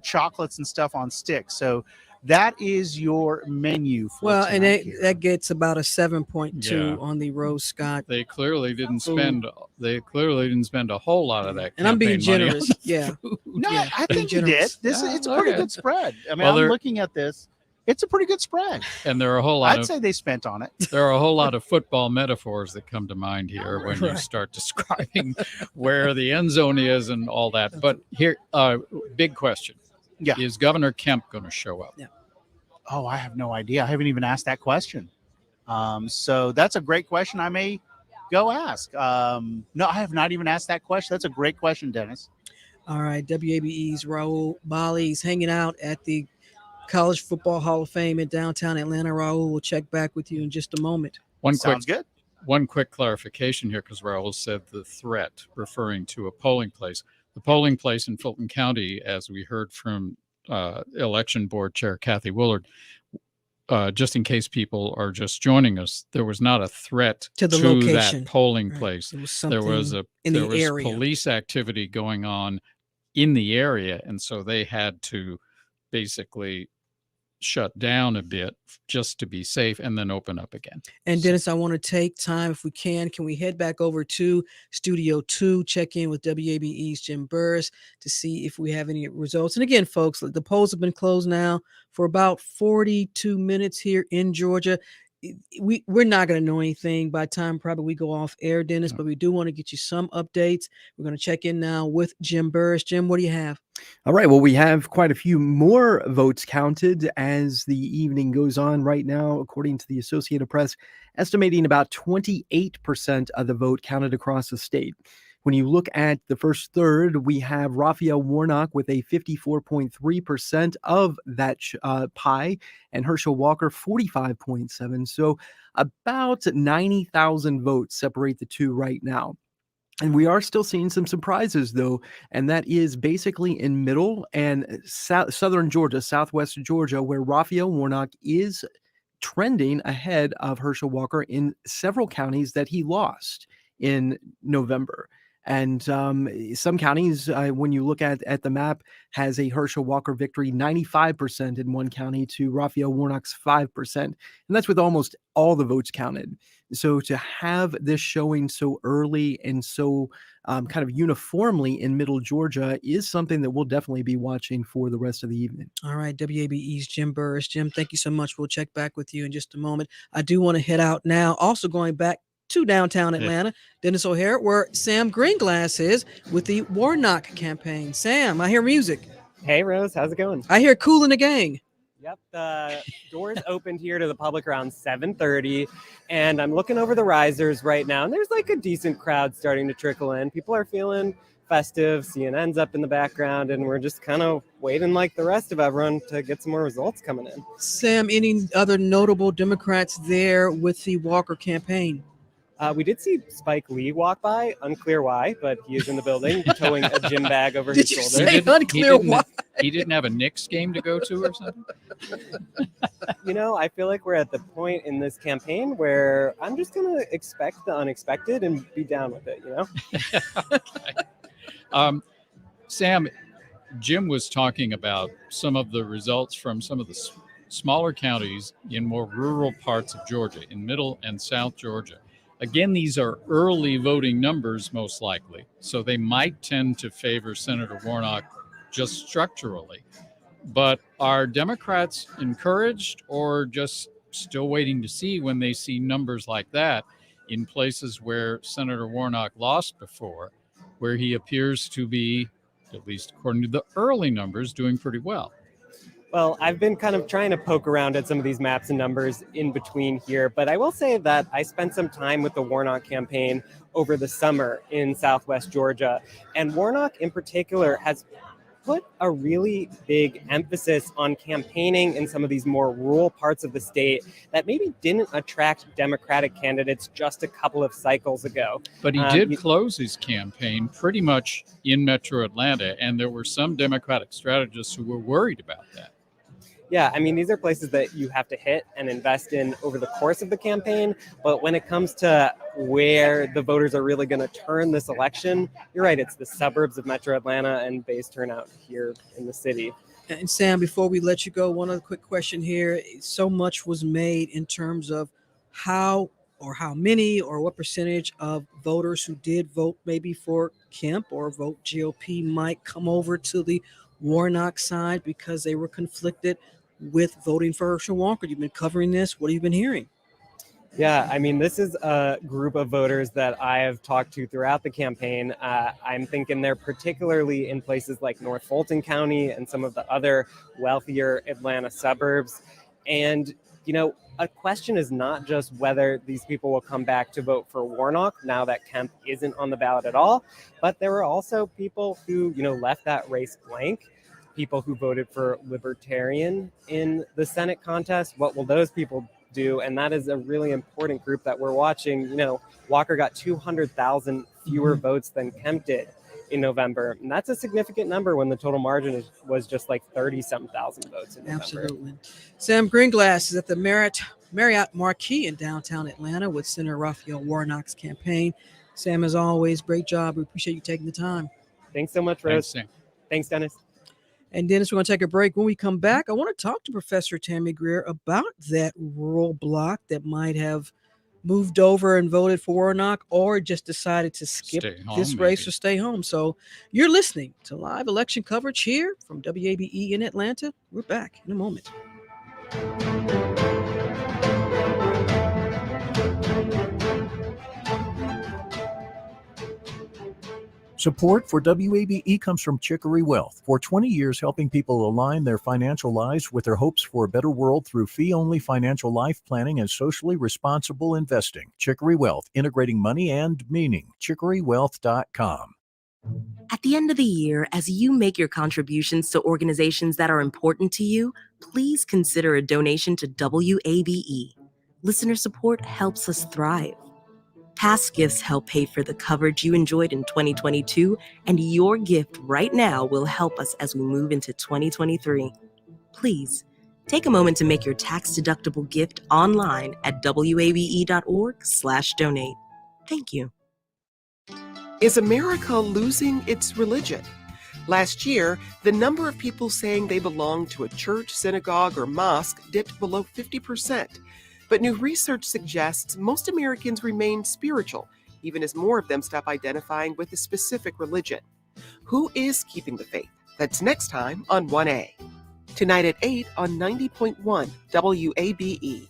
chocolates and stuff on sticks. So that is your menu for Well, and tonight that, that gets about a 7.2 Yeah. on the Rose Scott. They clearly didn't food. spend. They clearly didn't spend a whole lot of that. And I'm being campaign money on generous. the Yeah. food. No, Yeah, I being think you did. generous. It's a pretty okay. good spread. I mean, Well, I'm there- looking at this. It's a pretty good spread. And there are a whole lot I'd of say they spent on it. there are a whole lot of football metaphors that come to mind here when you Right. start describing where the end zone is and all that. But here, big question: Yeah. Is Governor Kemp going to show up? Yeah. Oh, I have no idea. I haven't even asked that question. So that's a great question. I may go ask. No, I have not even asked that question. That's a great question, Dennis. All right, WABE's Raul Bali's hanging out at the College Football Hall of Fame in downtown Atlanta. Raul, we'll check back with you in just a moment. Sounds good. One quick clarification here, because Raul said the threat, referring to a polling place. The polling place in Fulton County, as we heard from Election Board Chair Kathy Willard, just in case people are just joining us, there was not a threat To the location. that polling Right. place. There was There was something a in there the was area. police activity going on in the area, and so they had to basically shut down a bit just to be safe and then open up again. And Dennis, I want to take time, if we can we head back over to Studio 2, check in with WABE's Jim Burris to see if we have any results. And again, folks, the polls have been closed now for about 42 minutes here in Georgia. We're not going to know anything by the time probably we go off air, Dennis, but we do want to get you some updates. We're going to check in now with Jim Burris. Jim, what do you have? All right. Well, we have quite a few more votes counted as the evening goes on right now, according to the Associated Press, estimating about 28% of the vote counted across the state. When you look at the first third, we have Raphael Warnock with a 54.3% of that pie, and Herschel Walker 45.7%. So about 90,000 votes separate the two right now. And we are still seeing some surprises, though, and that is basically in middle and southern Georgia, southwest Georgia, where Raphael Warnock is trending ahead of Herschel Walker in several counties that he lost in November. And some counties, when you look at the map, has a Herschel Walker victory 95% in one county to Raphael Warnock's 5%. And that's with almost all the votes counted. So to have this showing so early and so kind of uniformly in middle Georgia is something that we'll definitely be watching for the rest of the evening. All right, WABE's Jim Burris. Jim, thank you so much. We'll check back with you in just a moment. I do want to head out now. Also going back to downtown Atlanta, Dennis O'Hare, where Sam Greenglass is with the Warnock campaign. Sam, I hear music. Hey, Rose, how's it going? I hear Kool and the Gang. Yep, the doors opened here to the public around 7:30, and I'm looking over the risers right now, and there's like a decent crowd starting to trickle in. People are feeling festive, CNN's up in the background, and we're just kind of waiting like the rest of everyone to get some more results coming in. Sam, any other notable Democrats there with the Walker campaign? We did see Spike Lee walk by, unclear why, but he is in the building towing a gym bag over his shoulder. He didn't have a Knicks game to go to or something? You know, I feel like we're at the point in this campaign where I'm just going to expect the unexpected and be down with it, you know? Sam, Jim was talking about some of the results from some of the smaller counties in more rural parts of Georgia, in middle and south Georgia. Again, these are early voting numbers, most likely, so they might tend to favor Senator Warnock just structurally. But are Democrats encouraged or just still waiting to see when they see numbers like that in places where Senator Warnock lost before, where he appears to be at least according to the early numbers, doing pretty well. Well, I've been kind of trying to poke around at some of these maps and numbers in between here, but I will say that I spent some time with the Warnock campaign over the summer in Southwest Georgia. And Warnock in particular has put a really big emphasis on campaigning in some of these more rural parts of the state that maybe didn't attract Democratic candidates just a couple of cycles ago. But he did close his campaign pretty much in Metro Atlanta, and there were some Democratic strategists who were worried about that. Yeah, I mean, these are places that you have to hit and invest in over the course of the campaign. But when it comes to where the voters are really going to turn this election, you're right, it's the suburbs of Metro Atlanta and base turnout here in the city. And Sam, before we let you go, one other quick question here. So much was made in terms of how many or what percentage of voters who did vote maybe for Kemp or vote GOP might come over to the Warnock side because they were conflicted with voting for Herschel Walker. You've been covering this. What have you been hearing? Yeah, I mean, this is a group of voters that I have talked to throughout the campaign. I'm thinking they're particularly in places like North Fulton County and some of the other wealthier Atlanta suburbs. And, you know, a question is not just whether these people will come back to vote for Warnock now that Kemp isn't on the ballot at all, but there were also people who, you know, left that race blank. People who voted for Libertarian in the Senate contest. What will those people do? And that is a really important group that we're watching. You know, Walker got 200,000 fewer votes than Kemp did in November. And that's a significant number when the total margin was just like 30-something thousand votes in November. Absolutely. Sam Greenglass is at the Marriott Marquis in downtown Atlanta with Senator Raphael Warnock's campaign. Sam, as always, great job. We appreciate you taking the time. Thanks so much, Rose. Thanks, Sam. Thanks, Dennis. And Dennis, we're going to take a break. When we come back, I want to talk to Professor Tammy Greer about that rural block that might have moved over and voted for Warnock or just decided to skip this race or stay home. So you're listening to live election coverage here from WABE in Atlanta. We're back in a moment. Support for WABE comes from Chicory Wealth. For 20 years, helping people align their financial lives with their hopes for a better world through fee-only financial life planning and socially responsible investing. Chicory Wealth, integrating money and meaning. ChicoryWealth.com. At the end of the year, as you make your contributions to organizations that are important to you, please consider a donation to WABE. Listener support helps us thrive. Past gifts help pay for the coverage you enjoyed in 2022, and your gift right now will help us as we move into 2023. Please, take a moment to make your tax-deductible gift online at wabe.org/donate. Thank you. Is America losing its religion? Last year, the number of people saying they belong to a church, synagogue, or mosque dipped below 50%. But new research suggests most Americans remain spiritual, even as more of them stop identifying with a specific religion. Who is keeping the faith? That's next time on 1A. Tonight at 8 on 90.1 WABE.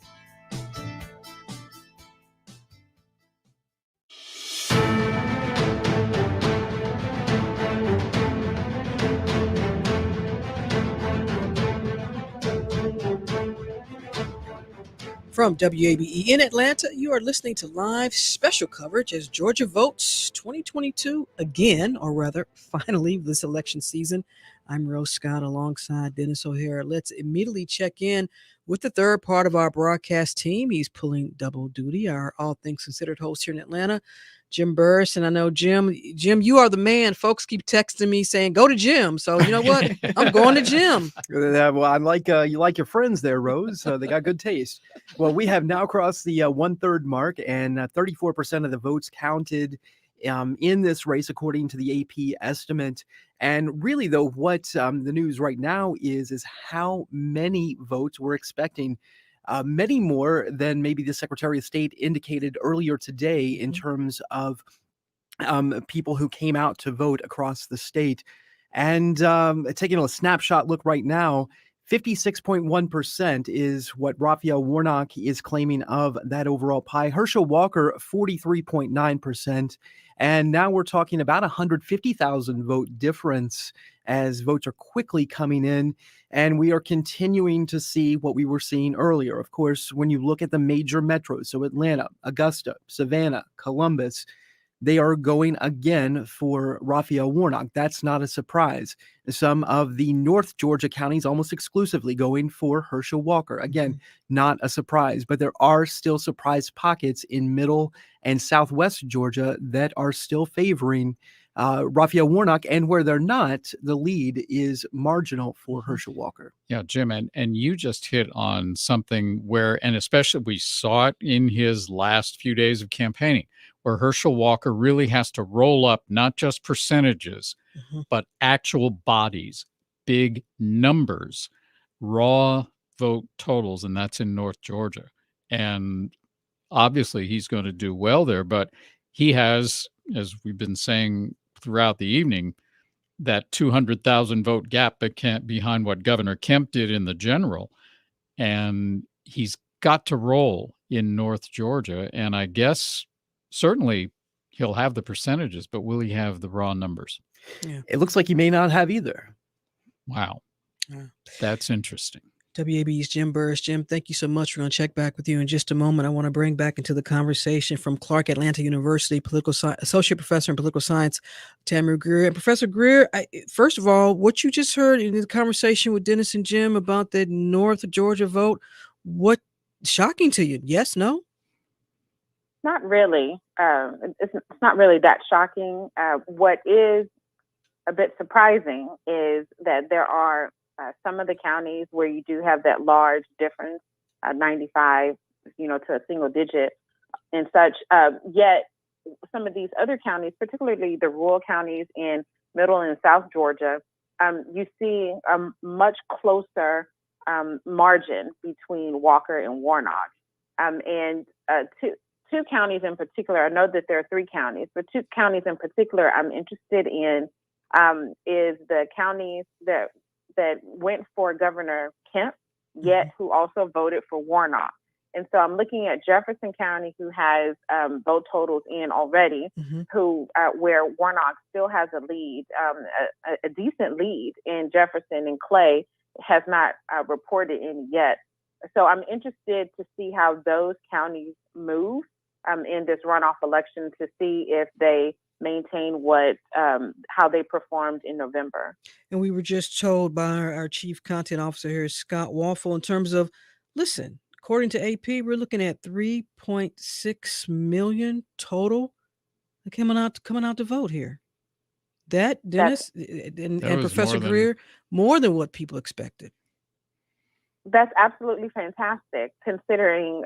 From WABE in Atlanta, you are listening to live special coverage as Georgia votes 2022 again, or rather, finally, this election season. I'm Rose Scott alongside Dennis O'Hara. Let's immediately check in with the third part of our broadcast team. He's pulling double duty, our All Things Considered host here in Atlanta, Jim Burris. And I know, Jim, you are the man. Folks keep texting me saying, go to Jim. So you know what? I'm going to Jim. Well, I'm like, you like your friends there, Rose. They got good taste. Well, we have now crossed the 1/3 mark, and 34% of the votes counted in this race, according to the AP estimate. And really, though, what the news right now is how many votes we're expecting. Many more than maybe the Secretary of State indicated earlier today in terms of people who came out to vote across the state. And taking a snapshot look right now, 56.1% is what Raphael Warnock is claiming of that overall pie. Herschel Walker, 43.9%. And now we're talking about 150,000 vote difference as votes are quickly coming in. And we are continuing to see what we were seeing earlier. Of course, when you look at the major metros, so Atlanta, Augusta, Savannah, Columbus, they are going again for Raphael Warnock. That's not a surprise. Some of the North Georgia counties almost exclusively going for Herschel Walker. Again, not a surprise, but there are still surprise pockets in Middle and Southwest Georgia that are still favoring Raphael Warnock, and where they're not, the lead is marginal for Herschel Walker. Yeah, Jim, and you just hit on something where, and especially we saw it in his last few days of campaigning, where Herschel Walker really has to roll up not just percentages, but actual bodies, big numbers, raw vote totals, and that's in North Georgia. And obviously he's going to do well there, but he has, as we've been saying throughout the evening, that 200,000 vote gap behind what Governor Kemp did in the general. And he's got to roll in North Georgia. And I guess certainly he'll have the percentages, but will he have the raw numbers? Yeah. It looks like he may not have either. Wow. That's interesting. WABE's Jim Burris. Jim, thank you so much. We're going to check back with you in just a moment. I want to bring back into the conversation from Clark Atlanta University Associate Professor in Political Science, Tamara Greer. And Professor Greer, first of all, what you just heard in the conversation with Dennis and Jim about the North Georgia vote, what shocking to you? Yes, no? Not really. It's not really that shocking. What is a bit surprising is that there are some of the counties where you do have that large difference, 95, to a single digit and such. Yet some of these other counties, particularly the rural counties in Middle and South Georgia, you see a much closer margin between Walker and Warnock. And two counties in particular, I know that there are three counties, but two counties in particular I'm interested in is the counties that went for Governor Kemp, yet who also voted for Warnock. And so I'm looking at Jefferson County, who has vote totals in already, where Warnock still has a lead, a decent lead in Jefferson, and Clay has not reported in yet. So I'm interested to see how those counties move in this runoff election, to see if they maintain how they performed in November. And we were just told by our chief content officer here, Scott Waffle, in terms of, listen, according to AP, we're looking at 3.6 million total coming out to vote here. That, Dennis and Professor Greer, more than what people expected. That's absolutely fantastic, considering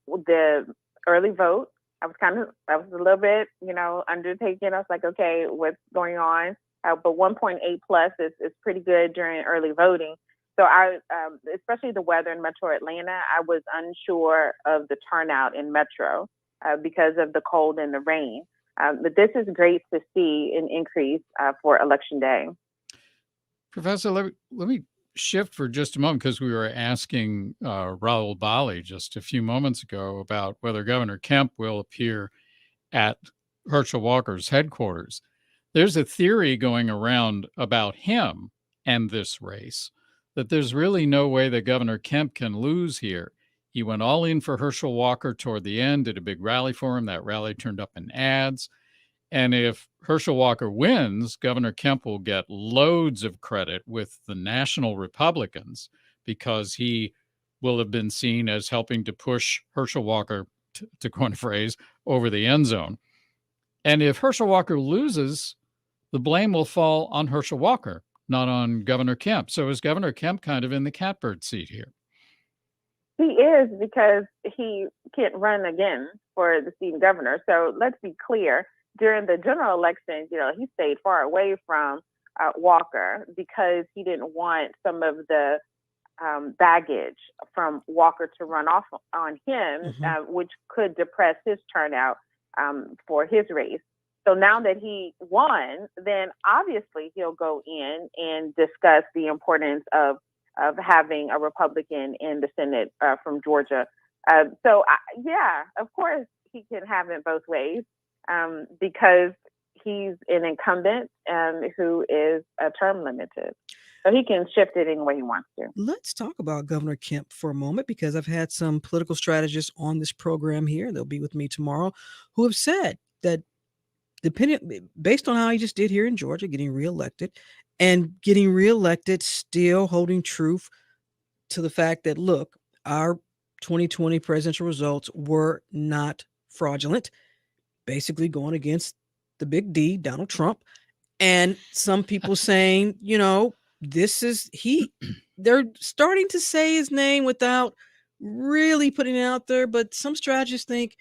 the early vote. I was a little bit, undertaken. I was like, okay, what's going on? But 1.8 plus is pretty good during early voting. So especially the weather in Metro Atlanta, I was unsure of the turnout in Metro because of the cold and the rain. But this is great to see an increase for Election Day. Professor, let me shift for just a moment, because we were asking Raul Bali just a few moments ago about whether Governor Kemp will appear at Herschel Walker's headquarters. There's a theory going around about him and this race that there's really no way that Governor Kemp can lose here. He went all in for Herschel Walker toward the end, did a big rally for him. That rally turned up in ads. And if Herschel Walker wins, Governor Kemp will get loads of credit with the national Republicans, because he will have been seen as helping to push Herschel Walker, to coin a phrase, over the end zone. And if Herschel Walker loses, the blame will fall on Herschel Walker, not on Governor Kemp. So is Governor Kemp kind of in the catbird seat here? He is, because he can't run again for the seat of governor. So let's be clear. During the general election, he stayed far away from Walker because he didn't want some of the baggage from Walker to run off on him, which could depress his turnout for his race. So now that he won, then obviously he'll go in and discuss the importance of of having a Republican in the Senate from Georgia. Yeah, of course he can have it both ways because he's an incumbent who is term limited. So he can shift it any way he wants to. Let's talk about Governor Kemp for a moment, because I've had some political strategists on this program here, they'll be with me tomorrow, who have said that based on how he just did here in Georgia, getting reelected, still holding truth to the fact that, look, our 2020 presidential results were not fraudulent, basically going against the big D, Donald Trump. And some people saying, they're starting to say his name without really putting it out there. But some strategists think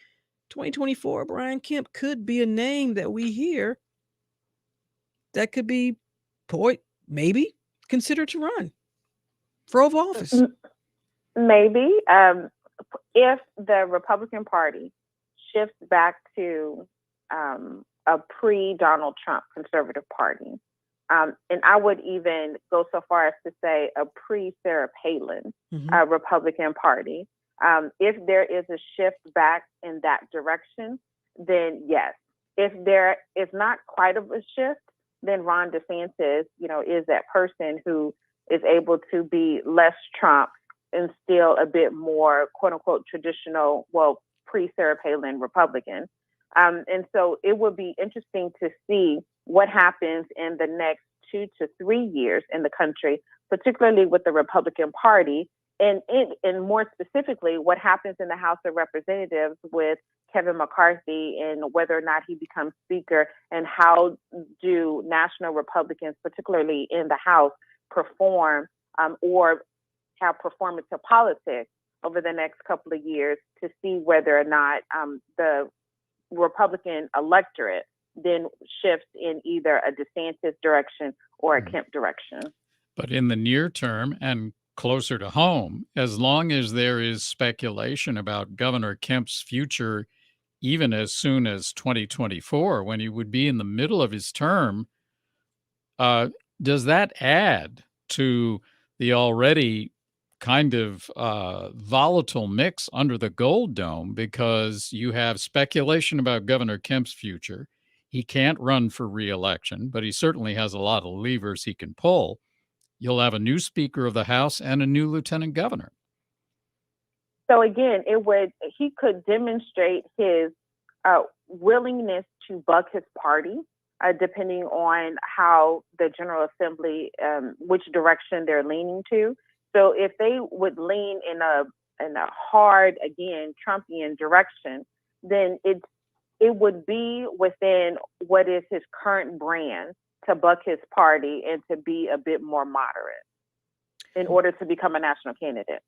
2024 Brian Kemp could be a name that we hear that could be maybe considered to run for Oval Office. Maybe. If the Republican Party shifts back to a pre-Donald Trump conservative party, and I would even go so far as to say a pre-Sarah Palin Republican Party. If there is a shift back in that direction, then yes. If there is not quite of a shift, then Ron DeSantis, is that person who is able to be less Trump and still a bit more, quote unquote, traditional, pre-Sarah Palin Republican. And so it would be interesting to see what happens in the next 2 to 3 years in the country, particularly with the Republican Party, and more specifically, what happens in the House of Representatives with Kevin McCarthy and whether or not he becomes Speaker, and how do national Republicans, particularly in the House, perform or have performative politics over the next couple of years to see whether or not the Republican electorate then shifts in either a DeSantis direction or a Kemp direction. But in the near term and closer to home, as long as there is speculation about Governor Kemp's future, even as soon as 2024, when he would be in the middle of his term, does that add to the already kind of volatile mix under the Gold Dome? Because you have speculation about Governor Kemp's future. He can't run for re-election, but he certainly has a lot of levers he can pull. You'll have a new Speaker of the House and a new Lieutenant Governor. So again, he could demonstrate his willingness to buck his party, depending on how the General Assembly, which direction they're leaning to. So if they would lean in a hard, again, Trumpian direction, then it would be within what is his current brand to buck his party and to be a bit more moderate in order to become a national candidate.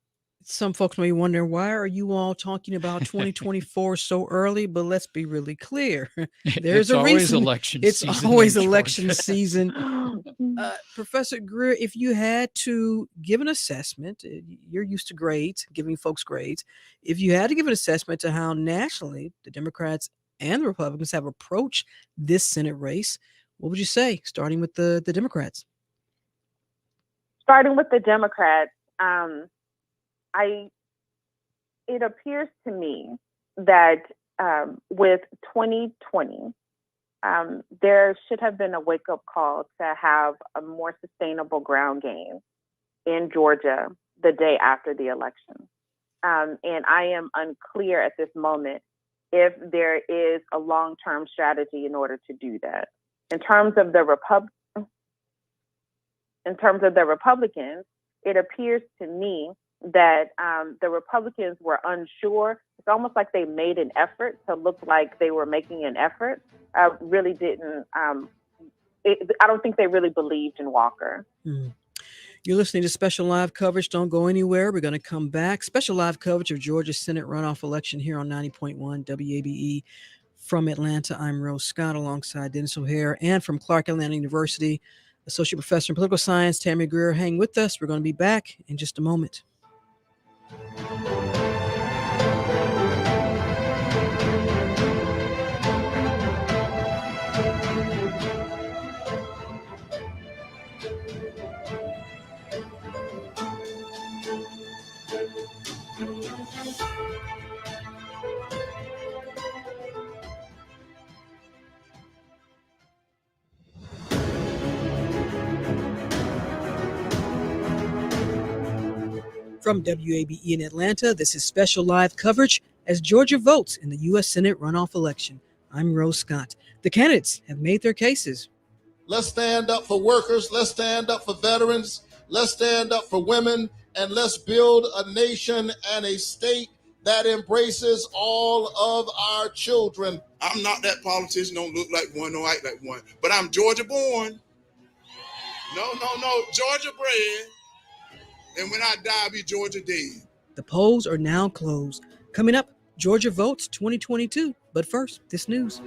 Some folks may wonder, why are you all talking about 2024 so early? But let's be really clear. There's a reason. It's always election season. Professor Greer, if you had to give an assessment, you're used to grades, giving folks grades. If you had to give an assessment to how nationally the Democrats and the Republicans have approached this Senate race, what would you say, starting with the Democrats? Starting with the Democrats, it appears to me that with 2020, there should have been a wake-up call to have a more sustainable ground game in Georgia the day after the election. And I am unclear at this moment if there is a long-term strategy in order to do that. In terms of the Republicans, it appears to me that the Republicans were unsure. It's almost like they made an effort to look like they were making an effort. Really didn't. I don't think they really believed in Walker. You're listening to special live coverage. Don't go anywhere. We're going to come back. Special live coverage of Georgia's Senate runoff election here on 90.1 WABE. From Atlanta, I'm Rose Scott alongside Dennis O'Hare, and from Clark Atlanta University, Associate Professor in Political Science, Tammy Greer. Hang with us. We're going to be back in just a moment. From WABE in Atlanta, this is special live coverage as Georgia votes in the U.S. Senate runoff election. I'm Rose Scott. The candidates have made their cases. Let's stand up for workers. Let's stand up for veterans. Let's stand up for women. And let's build a nation and a state that embraces all of our children. I'm not that politician, don't look like one, don't act like one. But I'm Georgia born. No, Georgia bred. And when I die, I'll be Georgia dead. The polls are now closed. Coming up, Georgia votes 2022. But first, this news.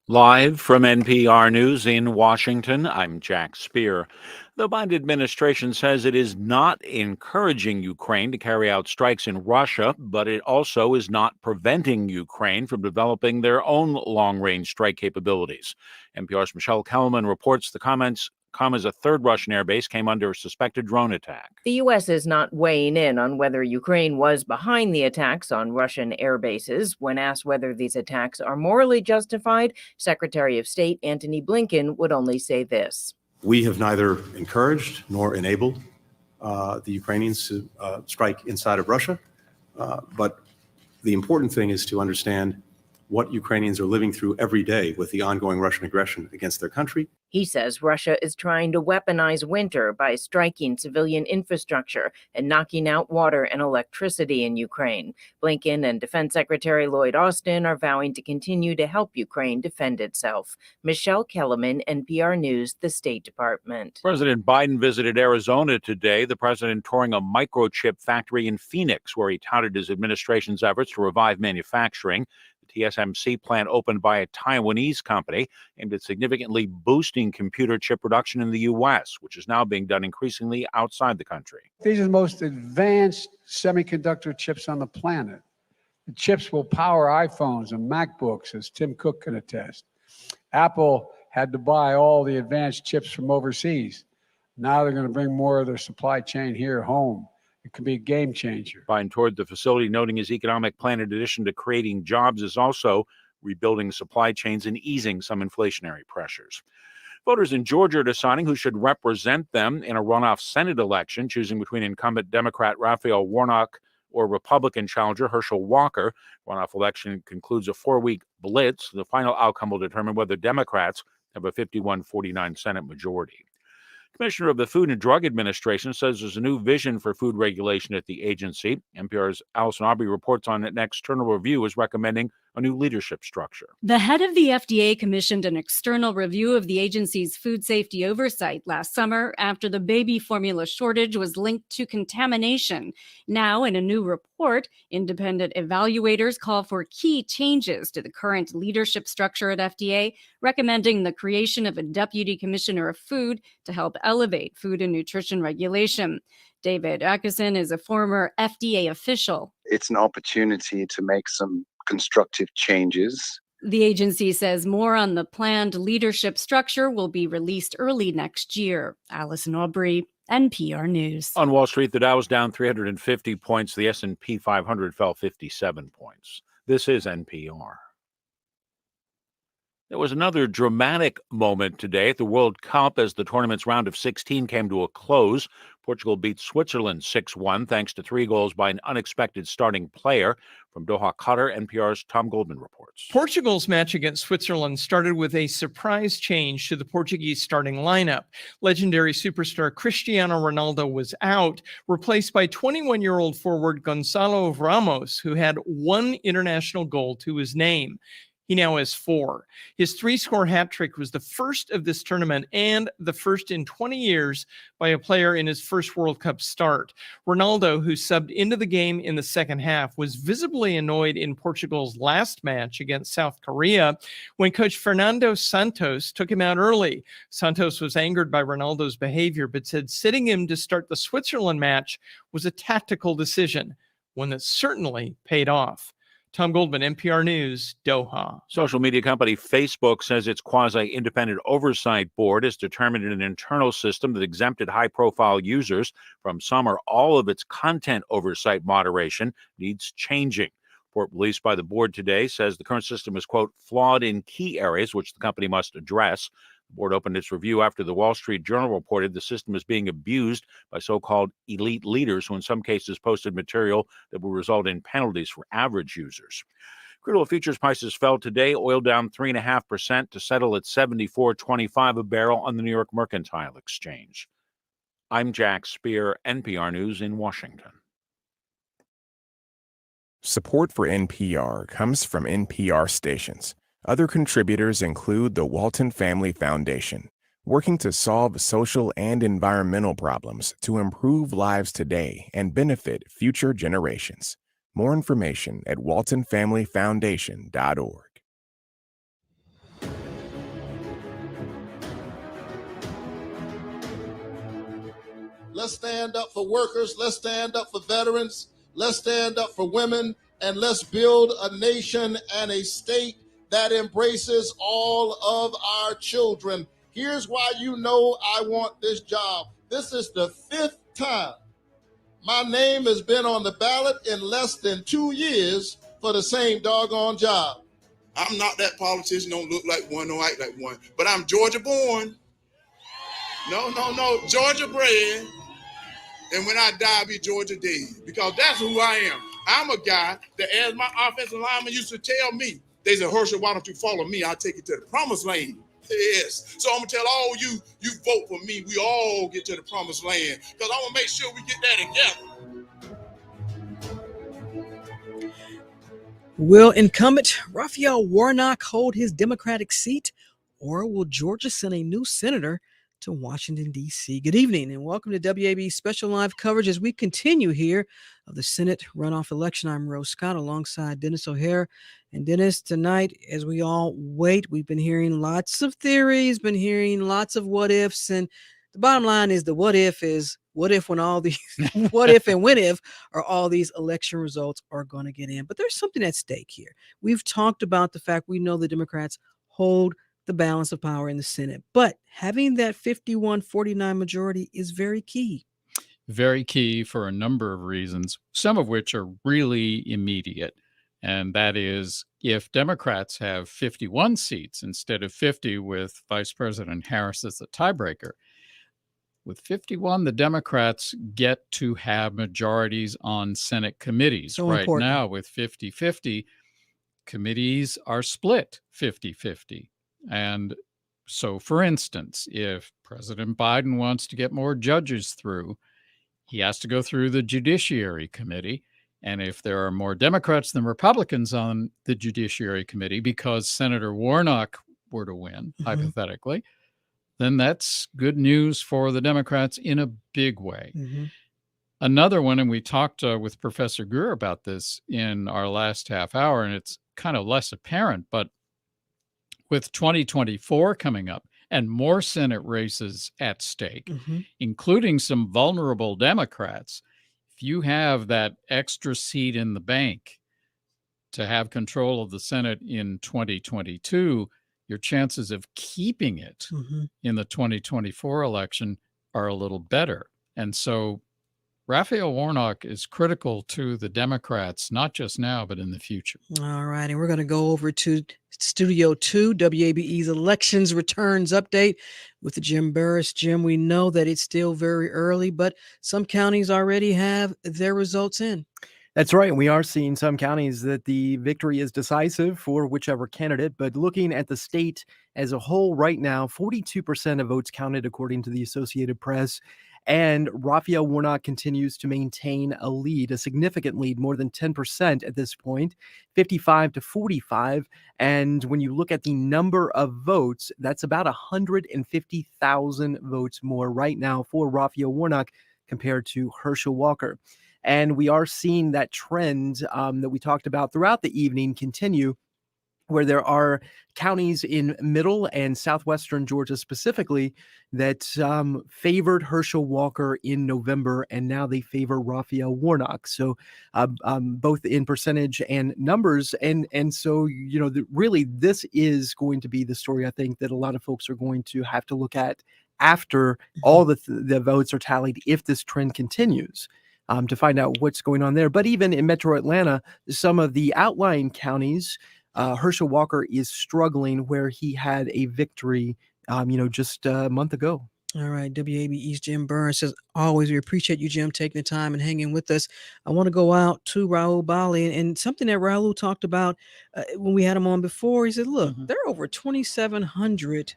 Live from NPR News in Washington, I'm Jack Speer. The Biden administration says it is not encouraging Ukraine to carry out strikes in Russia, but it also is not preventing Ukraine from developing their own long-range strike capabilities. NPR's Michelle Kellerman reports the comments come as a third Russian airbase came under a suspected drone attack. The U.S. is not weighing in on whether Ukraine was behind the attacks on Russian air bases. When asked whether these attacks are morally justified, Secretary of State Antony Blinken would only say this. We have neither encouraged nor enabled the Ukrainians to strike inside of Russia. But the important thing is to understand what Ukrainians are living through every day with the ongoing Russian aggression against their country. He says Russia is trying to weaponize winter by striking civilian infrastructure and knocking out water and electricity in Ukraine. Blinken and Defense Secretary Lloyd Austin are vowing to continue to help Ukraine defend itself. Michelle Kellerman, NPR News, the State Department. President Biden visited Arizona today, the president touring a microchip factory in Phoenix, where he touted his administration's efforts to revive manufacturing. TSMC plant opened by a Taiwanese company aimed at significantly boosting computer chip production in the U.S., which is now being done increasingly outside the country. These are the most advanced semiconductor chips on the planet. The chips will power iPhones and MacBooks, as Tim Cook can attest. Apple had to buy all the advanced chips from overseas. Now they're going to bring more of their supply chain here home. It could be a game changer. Biden toured the facility, noting his economic plan, in addition to creating jobs, is also rebuilding supply chains and easing some inflationary pressures. Voters in Georgia are deciding who should represent them in a runoff Senate election, choosing between incumbent Democrat Raphael Warnock or Republican challenger Herschel Walker. Runoff election concludes a 4-week blitz. The final outcome will determine whether Democrats have a 51-49 Senate majority. Commissioner of the Food and Drug Administration says there's a new vision for food regulation at the agency. NPR's Allison Aubrey reports on it. An external review is recommending a new leadership structure. The head of the FDA commissioned an external review of the agency's food safety oversight last summer after the baby formula shortage was linked to contamination. Now, in a new report, independent evaluators call for key changes to the current leadership structure at FDA, recommending the creation of a deputy commissioner of food to help elevate food and nutrition regulation. David Atkinson is a former FDA official. It's an opportunity to make some constructive changes. The agency says more on the planned leadership structure will be released early next year. Allison Aubrey, NPR News. On Wall Street, the Dow was down 350 points. The S&P 500 fell 57 points. This is NPR. There was another dramatic moment today at the World Cup as the tournament's round of 16 came to a close. Portugal beat Switzerland 6-1 thanks to 3 goals by an unexpected starting player. From Doha, Qatar, NPR's Tom Goldman reports. Portugal's match against Switzerland started with a surprise change to the Portuguese starting lineup. Legendary superstar Cristiano Ronaldo was out, replaced by 21-year-old forward Gonçalo Ramos, who had 1 international goal to his name. He now has 4. His 3-score hat trick was the first of this tournament and the first in 20 years by a player in his first World Cup start. Ronaldo, who subbed into the game in the second half, was visibly annoyed in Portugal's last match against South Korea when coach Fernando Santos took him out early. Santos was angered by Ronaldo's behavior, but said sitting him to start the Switzerland match was a tactical decision, one that certainly paid off. Tom Goldman, NPR News, Doha. Social media company Facebook says its quasi-independent oversight board has determined an internal system that exempted high-profile users from some or all of its content oversight moderation needs changing. A report released by the board today says the current system is, quote, flawed in key areas, which the company must address. The board opened its review after the Wall Street Journal reported the system is being abused by so-called elite leaders who in some cases posted material that will result in penalties for average users. Crude oil futures prices fell today, oil down 3.5% to settle at $74.25 a barrel on the New York Mercantile Exchange. I'm Jack Speer, NPR News in Washington. Support for NPR comes from NPR stations. Other contributors include the Walton Family Foundation, working to solve social and environmental problems to improve lives today and benefit future generations. More information at waltonfamilyfoundation.org. Let's stand up for workers. Let's stand up for veterans. Let's stand up for women. And let's build a nation and a state that embraces all of our children. Here's why you know I want this job. This is the 5th time my name has been on the ballot in less than 2 years for the same doggone job. I'm not that politician, don't look like one, don't act like one, but I'm Georgia born. No, Georgia bred. And when I die, I'll be Georgia dead, because that's who I am. I'm a guy that, as my offensive lineman used to tell me, they said, Herschel, why don't you follow me? I'll take you to the promised land. Yes. So I'm going to tell all you vote for me. We all get to the promised land, because I want to make sure we get that together. Will incumbent Raphael Warnock hold his Democratic seat, or will Georgia send a new senator to Washington, D.C.? Good evening and welcome to WAB's special live coverage as we continue here of the Senate runoff election. I'm Rose Scott alongside Dennis O'Hare. And Dennis, tonight, as we all wait, we've been hearing lots of theories, been hearing lots of what ifs. And the bottom line is the what if is what if when all these, what if and when if are all these election results are going to get in. But there's something at stake here. We've talked about the fact we know the Democrats hold the balance of power in the Senate, but having that 51-49 majority is very key. Very key for a number of reasons, some of which are really immediate. And that is, if Democrats have 51 seats instead of 50 with Vice President Harris as the tiebreaker, with 51, the Democrats get to have majorities on Senate committees. So right important. Now, with 50-50, committees are split 50-50. And so, for instance, if President Biden wants to get more judges through, he has to go through the Judiciary Committee. And if there are more Democrats than Republicans on the Judiciary Committee, because Senator Warnock were to win, hypothetically, then that's good news for the Democrats in a big way. Another one, and we talked with Professor Greer about this in our last half hour, and it's kind of less apparent, but with 2024 coming up and more Senate races at stake, including some vulnerable Democrats, if you have that extra seat in the bank to have control of the Senate in 2022, your chances of keeping it in the 2024 election are a little better. And so Raphael Warnock is critical to the Democrats, not just now, but in the future. All right. And we're going to go over to Studio 2, WABE's Elections Returns Update with Jim Burris. Jim, we know that it's still very early, but some counties already have their results in. That's right. We are seeing some counties that the victory is decisive for whichever candidate. But looking at the state as a whole right now, 42% of votes counted according to the Associated Press. And Raphael Warnock continues to maintain a lead, a significant lead, more than 10% at this point, 55 to 45. And when you look at the number of votes, that's about 150,000 votes more right now for Raphael Warnock compared to Herschel Walker. And we are seeing that trend that we talked about throughout the evening continue, where there are counties in middle and southwestern Georgia specifically that favored Herschel Walker in November, and now they favor Raphael Warnock. So both in percentage and numbers. And so, really, this is going to be the story, I think, that a lot of folks are going to have to look at after all the votes are tallied, if this trend continues. To find out what's going on there. But even in Metro Atlanta, some of the outlying counties, Herschel Walker is struggling where he had a victory, just a month ago. All right, WABE's Jim Burns says, always, we appreciate you, Jim, taking the time and hanging with us. I want to go out to Raul Bali and something that Raul talked about when we had him on before. He said, look, there are over 2,700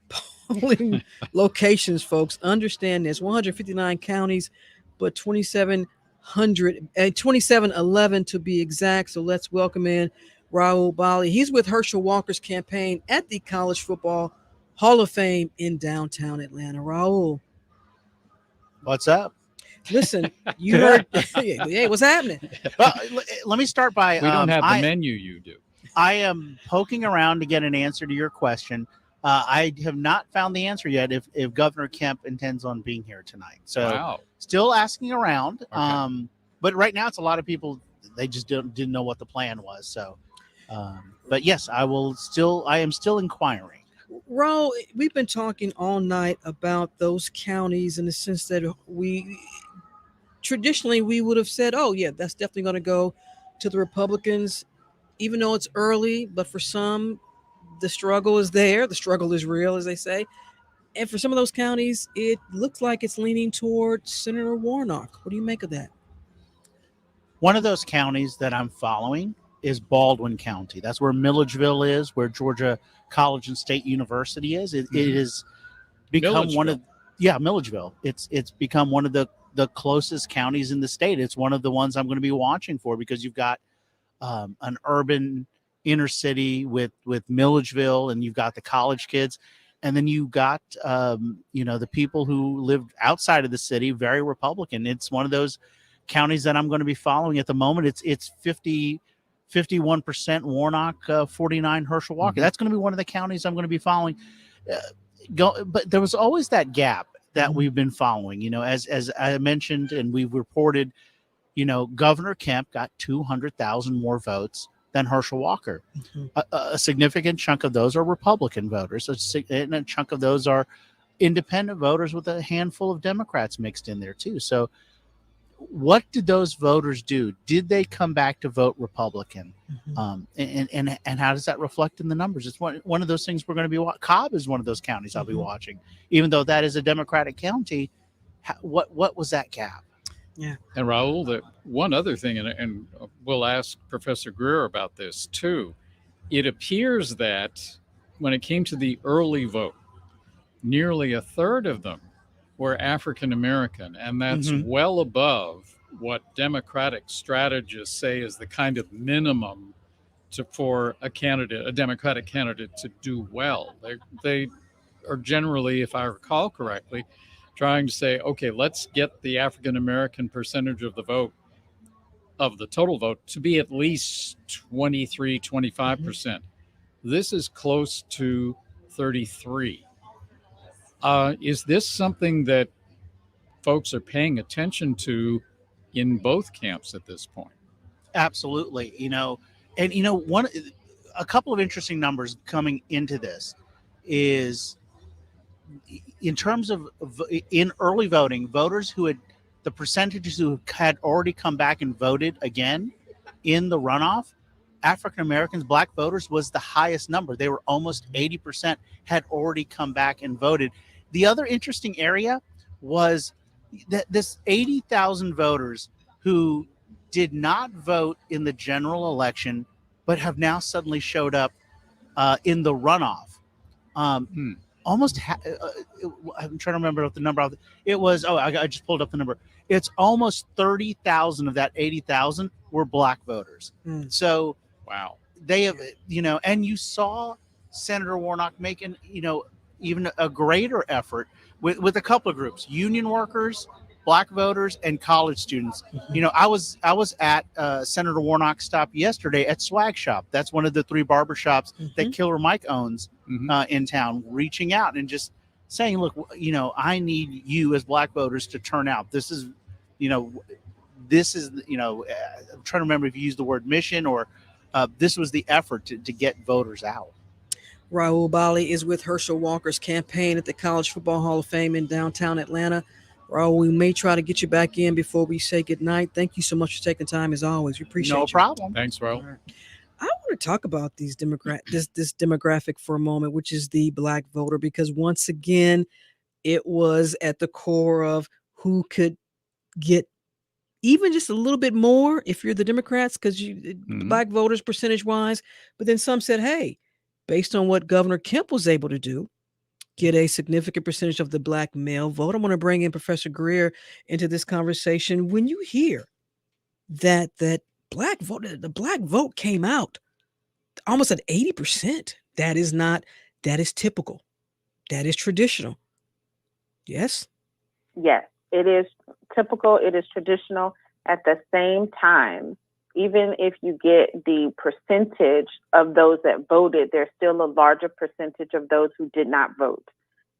polling locations, folks. Understand this, 159 counties, but 2711 to be exact. So let's welcome in Raul Bali. He's with Herschel Walker's campaign at the College Football Hall of Fame in downtown Atlanta. Raul, what's up? Listen, you heard. Hey, what's happening? Well, let me start by. We don't have the menu you do. I am poking around to get an answer to your question. I have not found the answer yet if Governor Kemp intends on being here tonight. So still asking around. Okay. But right now it's a lot of people, they just didn't know what the plan was. So, but yes, I am still inquiring. Raul, we've been talking all night about those counties in the sense that traditionally we would have said, oh yeah, that's definitely going to go to the Republicans, even though it's early, but for some, the struggle is there. The struggle is real, as they say. And for some of those counties, it looks like it's leaning toward Senator Warnock. What do you make of that? One of those counties that I'm following is Baldwin County. That's where Milledgeville is, where Georgia College and State University is. It has become Milledgeville. It's become one of the closest counties in the state. It's one of the ones I'm going to be watching for because you've got an urban inner city with Milledgeville, and you've got the college kids, and then you got the people who live outside of the city, very Republican. It's one of those counties that I'm going to be following at the moment. It's 51% Warnock, 49 Herschel Walker. Mm-hmm. That's going to be one of the counties I'm going to be following. But there was always that gap that we've been following, as I mentioned, and we've reported, Governor Kemp got 200,000 more votes than Herschel Walker. Mm-hmm. A significant chunk of those are Republican voters. And a chunk of those are independent voters with a handful of Democrats mixed in there too. So what did those voters do? Did they come back to vote Republican? Mm-hmm. And how does that reflect in the numbers? It's one of those things we're going to be watching. Cobb is one of those counties I'll be watching, even though that is a Democratic county. What was that gap? Yeah. And Raul, the one other thing, and we'll ask Professor Greer about this too. It appears that when it came to the early vote, nearly a third of them were African American, and that's well above what Democratic strategists say is the kind of minimum for a Democratic candidate to do well. They are generally, if I recall correctly, trying to say, okay, let's get the African American percentage of the vote, of the total vote, to be at least 23, 25%. This is close to 33. Is this something that folks are paying attention to in both camps at this point? Absolutely. A couple of interesting numbers coming into this is in terms of in early voting, voters the percentages who had already come back and voted again in the runoff, African Americans, Black voters, was the highest number. They were almost 80% had already come back and voted. The other interesting area was that this 80,000 voters who did not vote in the general election, but have now suddenly showed up in the runoff. I'm trying to remember what the number of it was. Oh, I just pulled up the number. It's almost 30,000 of that 80,000 were black voters. So wow, they have, and you saw Senator Warnock making, even a greater effort with a couple of groups: union workers, black voters, and college students. I was at Senator Warnock's stop yesterday at Swag Shop. That's one of the 3 barber shops that Killer Mike owns in town, reaching out and just saying, look, I need you as black voters to turn out. This is, I'm trying to remember if you used the word mission or this was the effort to get voters out. Raul Bali is with Herschel Walker's campaign at the College Football Hall of Fame in downtown Atlanta. Raul, we may try to get you back in before we say goodnight. Thank you so much for taking time as always. We appreciate you. No problem. Thanks, Raul. Right. I want to talk about this demographic for a moment, which is the black voter, because once again, it was at the core of who could get even just a little bit more if you're the Democrats, because black voters percentage wise. But then some said, hey, based on what Governor Kemp was able to do, get a significant percentage of the black male vote. I want to bring in Professor Greer into this conversation. When you hear that the black vote came out almost at 80%, that is typical. That is traditional. Yes? Yes, it is typical. It is traditional. At the same time, even if you get the percentage of those that voted, there's still a larger percentage of those who did not vote.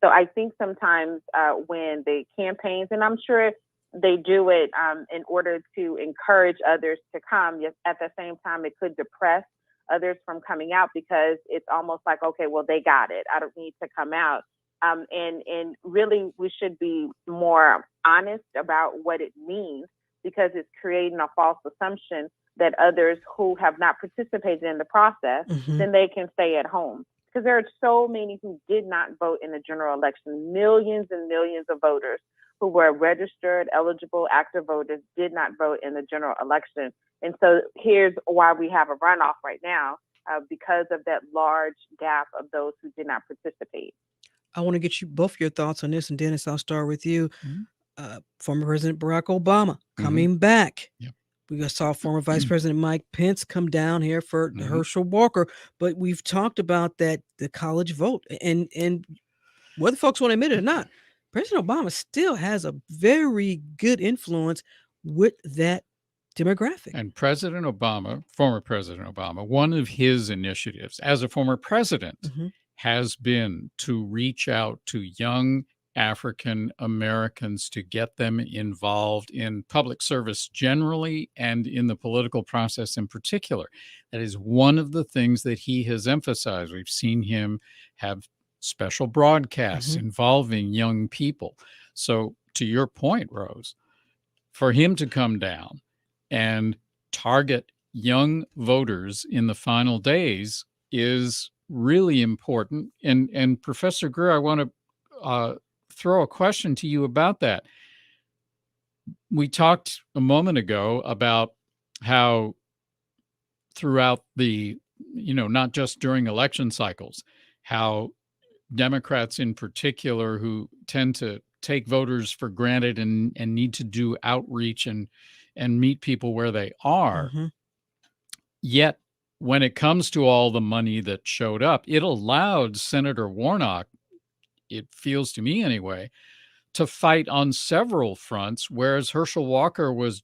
So I think sometimes when the campaigns, and I'm sure they do it in order to encourage others to come, yet at the same time, it could depress others from coming out because it's almost like, okay, well, they got it. I don't need to come out. And really, we should be more honest about what it means, because it's creating a false assumption that others who have not participated in the process, then they can stay at home. Because there are so many who did not vote in the general election. Millions and millions of voters who were registered, eligible, active voters did not vote in the general election. And so here's why we have a runoff right now, because of that large gap of those who did not participate. I want to get you both your thoughts on this. And Dennis, I'll start with you. Former President Barack Obama coming back. Yep. We saw former Vice President Mike Pence come down here for Herschel Walker. But we've talked about that, the college vote. And whether folks want to admit it or not, President Obama still has a very good influence with that demographic. And President Obama, former President Obama, one of his initiatives as a former president has been to reach out to young African Americans to get them involved in public service generally and in the political process in particular. That is one of the things that he has emphasized. We've seen him have special broadcasts involving young people. So to your point, Rose, for him to come down and target young voters in the final days is really important. And Professor Greer, I want to throw a question to you about that. We talked a moment ago about how throughout the, not just during election cycles, how Democrats in particular, who tend to take voters for granted and need to do outreach and meet people where they are. Yet when it comes to all the money that showed up, it allowed Senator Warnock, it feels to me anyway, to fight on several fronts, whereas Herschel Walker was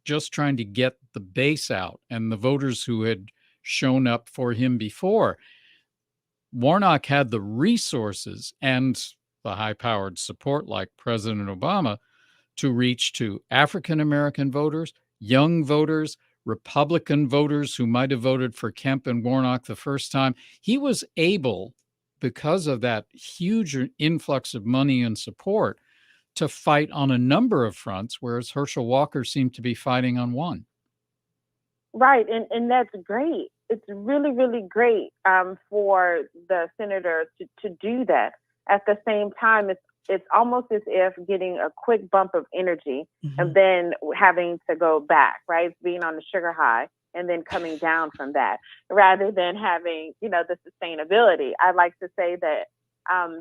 just trying to get the base out and the voters who had shown up for him before. Warnock had the resources and the high-powered support like President Obama to reach to African-American voters, young voters, Republican voters who might have voted for Kemp and Warnock the first time. He was able, because of that huge influx of money and support, to fight on a number of fronts, whereas Herschel Walker seemed to be fighting on one. Right, and that's great. It's really, really great for the senator to do that. At the same time, it's almost as if getting a quick bump of energy and then having to go back, right? Being on the sugar high and then coming down from that, rather than having, the sustainability. I like to say that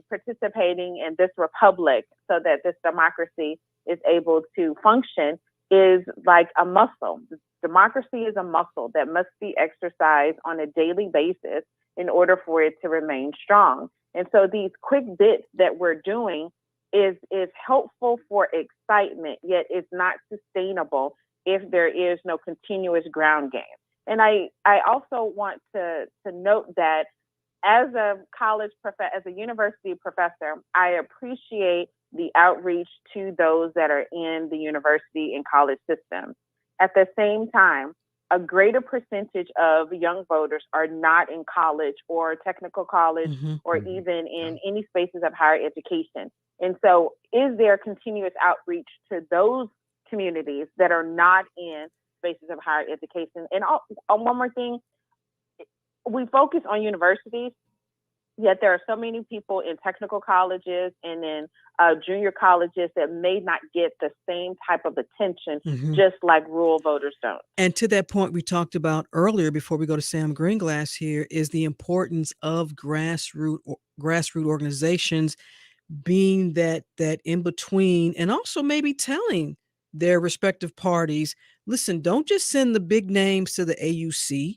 participating in this republic so that this democracy is able to function is like a muscle. Democracy is a muscle that must be exercised on a daily basis in order for it to remain strong. And so these quick bits that we're doing is helpful for excitement, yet it's not sustainable if there is no continuous ground game. And I also want to note that as a as a university professor, I appreciate the outreach to those that are in the university and college system. At the same time, a greater percentage of young voters are not in college or technical college or even in any spaces of higher education. And so is there continuous outreach to those communities that are not in spaces of higher education? And one more thing, we focus on universities, yet there are so many people in technical colleges and in junior colleges that may not get the same type of attention, just like rural voters don't. And to that point we talked about earlier, before we go to Sam Greenglass here, is the importance of grassroots organizations being that in between, and also maybe telling their respective parties, listen, don't just send the big names to the AUC.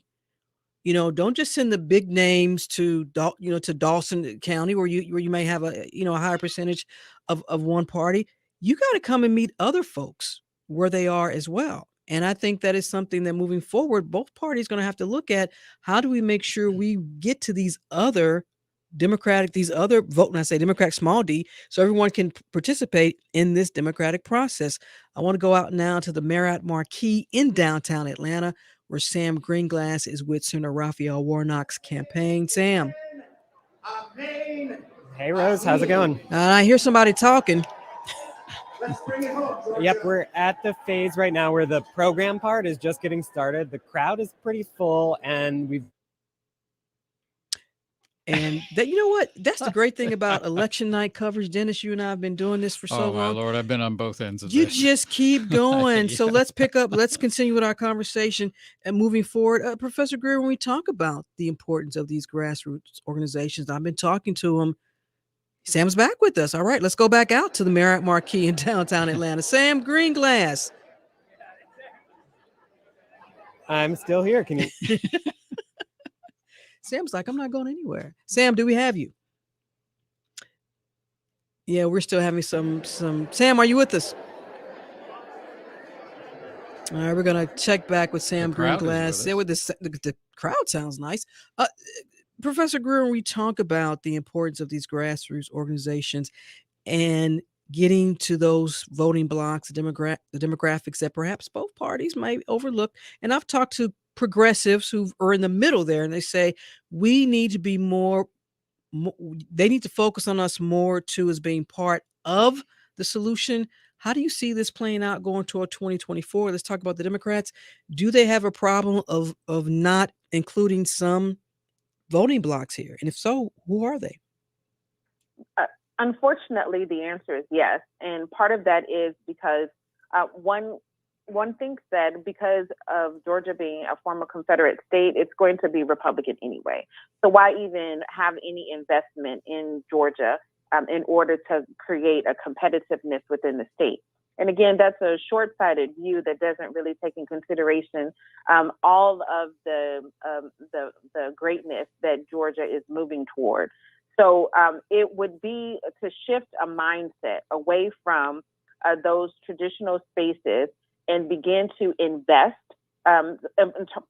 Don't just send the big names to Dawson County, where you may have a higher percentage of one party. You got to come and meet other folks where they are as well. And I think that is something that moving forward, both parties going to have to look at. How do we make sure we get to these other vote, when I say Democratic small d, so everyone can participate in this democratic process. I want to go out now to the Marriott Marquis in downtown Atlanta, where Sam Greenglass is with Senator Raphael Warnock's campaign. Sam. Hey, Rose, how's it going? I hear somebody talking. Yep, we're at the phase right now where the program part is just getting started. The crowd is pretty full, and And that, you know what? That's the great thing about election night coverage. Dennis, you and I have been doing this for so long. Oh, my Lord. I've been on both ends of You this. just keep going. Yeah. So let's continue with our conversation and moving forward. Professor Greer, when we talk about the importance of these grassroots organizations, I've been talking to him. Sam's back with us. All right, let's go back out to the Marriott Marquis in downtown Atlanta. Sam Greenglass. I'm still here. Can you? Sam's like, I'm not going anywhere. Sam, do we have you? Yeah, we're still having some. Sam, are you with us? All right, we're gonna check back with Sam Greenglass. Yeah, with the crowd sounds nice. Professor Greer, when we talk about the importance of these grassroots organizations and getting to those voting blocks, the demographics that perhaps both parties might overlook, and I've talked to progressives who are in the middle there, and they say we need to be more, they need to focus on us more too as being part of the solution. How do you see this playing out going toward 2024? Let's talk about the Democrats. Do they have a problem of not including some voting blocks here? And if so, who are they? Unfortunately, the answer is yes. And part of that is because one thinks that because of Georgia being a former Confederate state, it's going to be Republican anyway. So why even have any investment in Georgia in order to create a competitiveness within the state? And again, that's a short-sighted view that doesn't really take in consideration all of the greatness that Georgia is moving toward. So it would be to shift a mindset away from those traditional spaces and begin to invest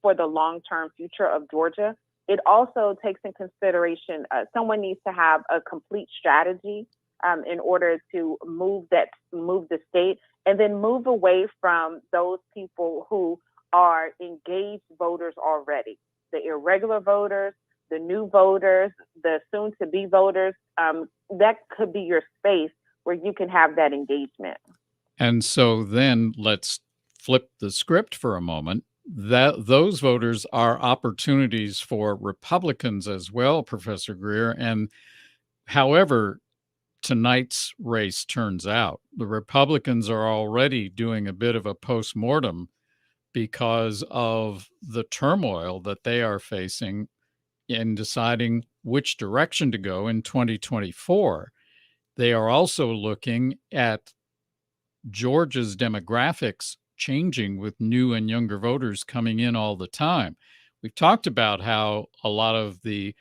for the long-term future of Georgia. It also takes in consideration someone needs to have a complete strategy in order to move the state, and then move away from those people who are engaged voters already, the irregular voters, the new voters, the soon-to-be voters. That could be your space where you can have that engagement. And so then let's flip the script for a moment. Those voters are opportunities for Republicans as well, Professor Greer. And however tonight's race turns out, the Republicans are already doing a bit of a postmortem because of the turmoil that they are facing in deciding which direction to go in 2024. They are also looking at Georgia's demographics changing with new and younger voters coming in all the time. We've talked about how a lot of the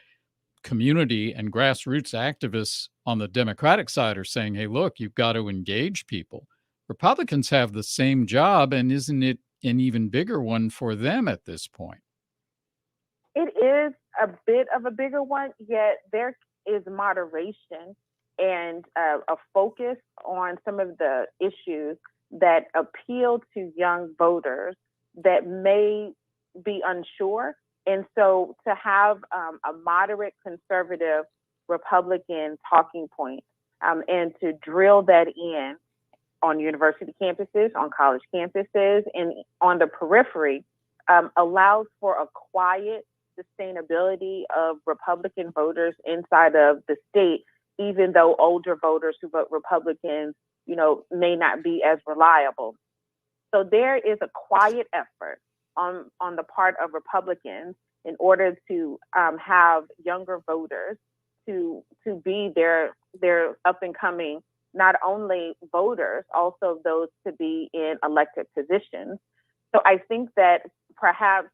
community and grassroots activists on the Democratic side are saying, hey, look, you've got to engage people. Republicans have the same job, and isn't it an even bigger one for them at this point? It is a bit of a bigger one, yet there is moderation and a focus on some of the issues that appeal to young voters that may be unsure. And so to have a moderate conservative Republican talking point and to drill that in on university campuses, on college campuses, and on the periphery allows for a quiet sustainability of Republican voters inside of the state, even though older voters who vote Republicans, may not be as reliable. So there is a quiet effort on the part of Republicans in order to have younger voters to be their up and coming, not only voters, also those to be in elected positions. So I think that perhaps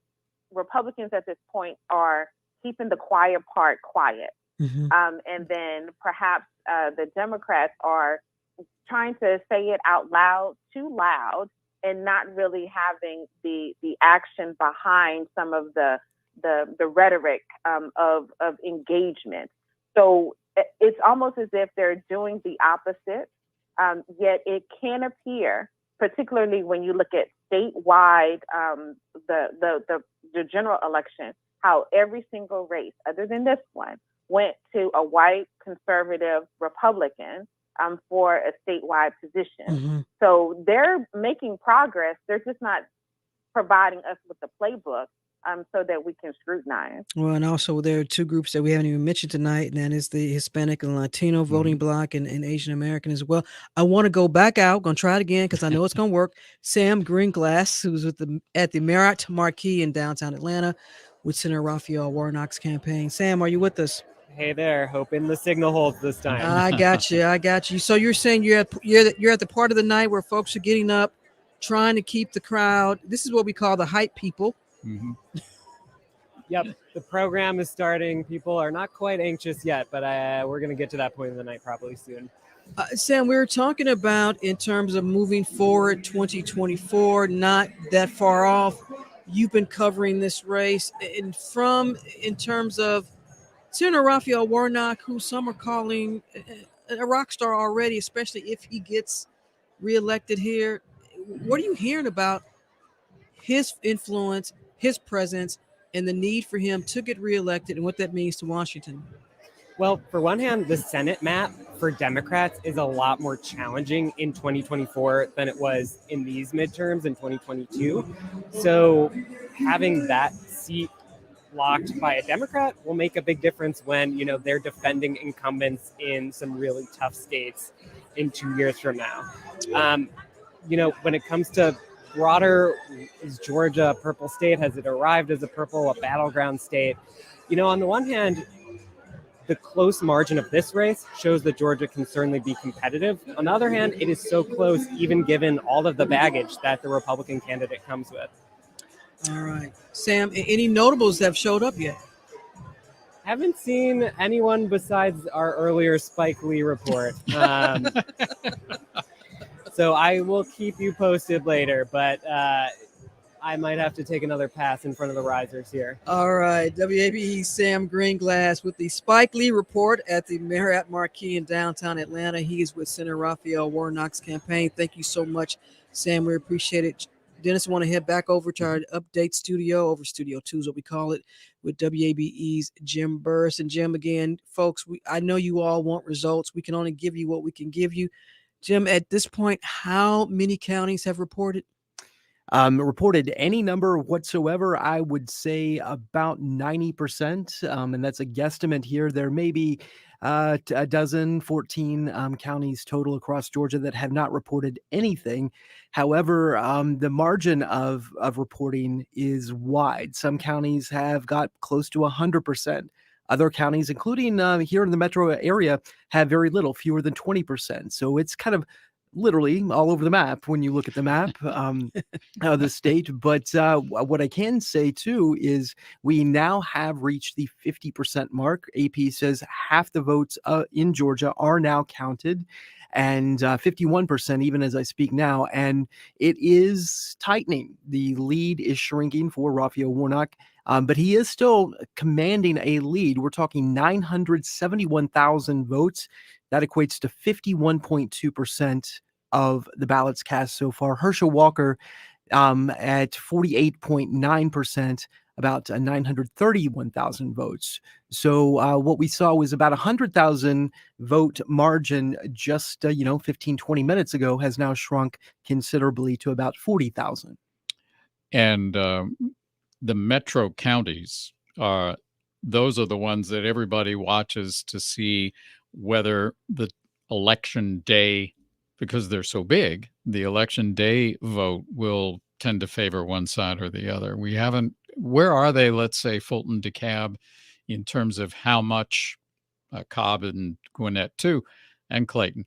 Republicans at this point are keeping the quiet part quiet. Mm-hmm. And then perhaps the Democrats are trying to say it out loud, too loud, and not really having the action behind some of the rhetoric of engagement. So it's almost as if they're doing the opposite, yet it can appear, particularly when you look at statewide, the general election, how every single race, other than this one, went to a white conservative Republican for a statewide position. Mm-hmm. So they're making progress. They're just not providing us with the playbook so that we can scrutinize. Well, and also there are two groups that we haven't even mentioned tonight, and that is the Hispanic and Latino voting bloc and Asian American as well. I want to go back out, going to try it again because I know it's going to work. Sam Greenglass, who's at the Marriott Marquis in downtown Atlanta with Senator Raphael Warnock's campaign. Sam, are you with us? Hey there, hoping the signal holds this time. I got you. So you're saying you're at the part of the night where folks are getting up, trying to keep the crowd. This is what we call the hype people. Mm-hmm. Yep, the program is starting. People are not quite anxious yet, but we're going to get to that point of the night probably soon. Sam, we were talking about in terms of moving forward 2024, not that far off. You've been covering this race in terms of Senator Raphael Warnock, who some are calling a rock star already, especially if he gets reelected here. What are you hearing about his influence, his presence, and the need for him to get reelected and what that means to Washington? Well, for one hand, the Senate map for Democrats is a lot more challenging in 2024 than it was in these midterms in 2022. So having that seat locked by a Democrat will make a big difference when, they're defending incumbents in some really tough states in 2 years from now. When it comes to broader, is Georgia a purple state? Has it arrived as a battleground state? On the one hand, the close margin of this race shows that Georgia can certainly be competitive. On the other hand, it is so close, even given all of the baggage that the Republican candidate comes with. All right. Sam, any notables that have showed up yet? Haven't seen anyone besides our earlier Spike Lee report. So I will keep you posted later, but I might have to take another pass in front of the risers here. All right. WABE Sam Greenglass with the Spike Lee report at the Marriott Marquis in downtown Atlanta. He is with Senator Raphael Warnock's campaign. Thank you so much, Sam. We appreciate it. Dennis, I want to head back over to our update studio, over Studio 2 is what we call it, with WABE's Jim Burris. And Jim, again, folks, I know you all want results. We can only give you what we can give you. Jim, at this point, how many counties have reported? reported any number whatsoever. I would say about 90%, and that's a guesstimate here. There may be a dozen, 14 counties total across Georgia that have not reported anything. However, the margin of reporting is wide. Some counties have got close to 100%. Other counties, including here in the metro area, have very little, fewer than 20%. So it's kind of literally all over the map when you look at the map of the state. But what I can say too is we now have reached the 50% mark. AP says half the votes in Georgia are now counted, and 51% even as I speak now. And it is tightening. The lead is shrinking for Raphael Warnock. But he is still commanding a lead. We're talking 971,000 votes. That equates to 51.2% of the ballots cast so far. Herschel Walker at 48.9%, about 931,000 votes. So what we saw was about 100,000 vote margin just 15, 20 minutes ago has now shrunk considerably to about 40,000. And the metro counties, those are the ones that everybody watches to see whether the election day, because they're so big, the election day vote will tend to favor one side or the other. Where are they, let's say Fulton, DeKalb, in terms of how much Cobb and Gwinnett too, and Clayton,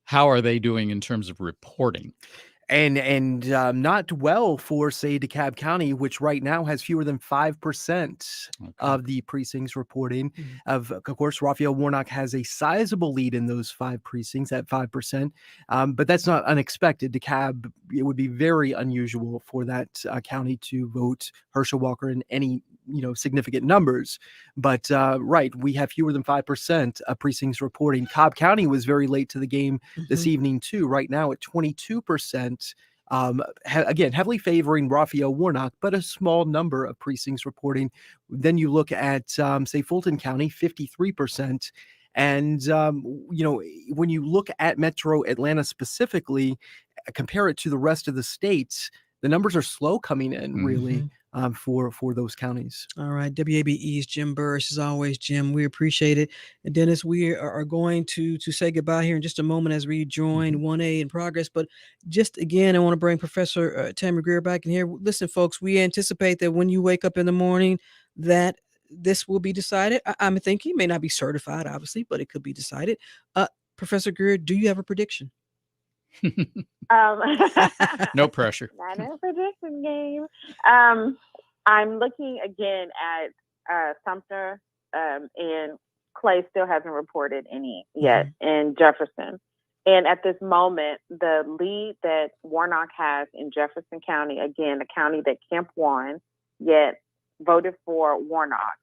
how are they doing in terms of reporting? And not well for, say, DeKalb County, which right now has fewer than 5% of the precincts reporting. Of course, Raphael Warnock has a sizable lead in those 5 precincts at 5%, but that's not unexpected. DeKalb, it would be very unusual for that county to vote Herschel Walker in any significant numbers. But right, we have fewer than 5% of precincts reporting. Cobb County was very late to the game this evening too. Right now at 22%. Again, heavily favoring Raphael Warnock, but a small number of precincts reporting. Then you look at, say, Fulton County, 53%. And, when you look at Metro Atlanta specifically, compare it to the rest of the states, the numbers are slow coming in, really. For those counties. All right. WABE's Jim Burris, as always, Jim. We appreciate it. And Dennis, we are going to say goodbye here in just a moment as we join 1A in progress. But just again, I want to bring Professor Tammy Greer back in here. Listen, folks, we anticipate that when you wake up in the morning, that this will be decided. I'm thinking it may not be certified, obviously, but it could be decided. Professor Greer, do you have a prediction? No pressure. Not a prediction game. I'm looking again at Sumter, and Clay still hasn't reported any yet in Jefferson. And at this moment, the lead that Warnock has in Jefferson County, again, a county that Kemp won, yet voted for Warnock,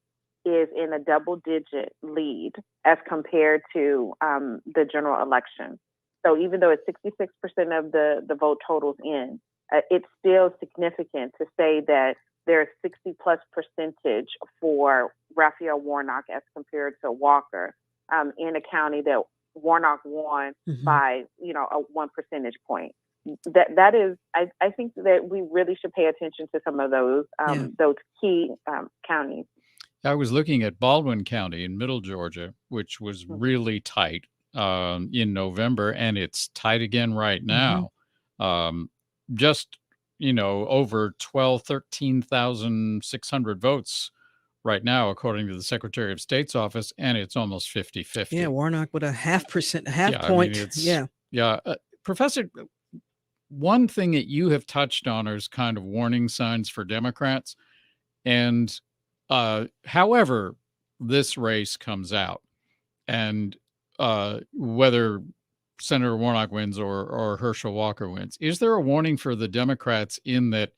is in a double-digit lead as compared to the general election. So even though it's 66% of the vote totals in, it's still significant to say that there's 60+% for Raphael Warnock as compared to Walker in a county that Warnock won by, a 1 percentage point. That is, I think that we really should pay attention to some of those key counties. I was looking at Baldwin County in Middle Georgia, which was really tight in November, and it's tight again right now. Just, over 13,600 votes right now, according to the Secretary of State's office, and it's almost 50-50. Yeah, Warnock with a half point. Professor, one thing that you have touched on is kind of warning signs for Democrats. And however this race comes out, and whether Senator Warnock wins or Herschel Walker wins, is there a warning for the Democrats in that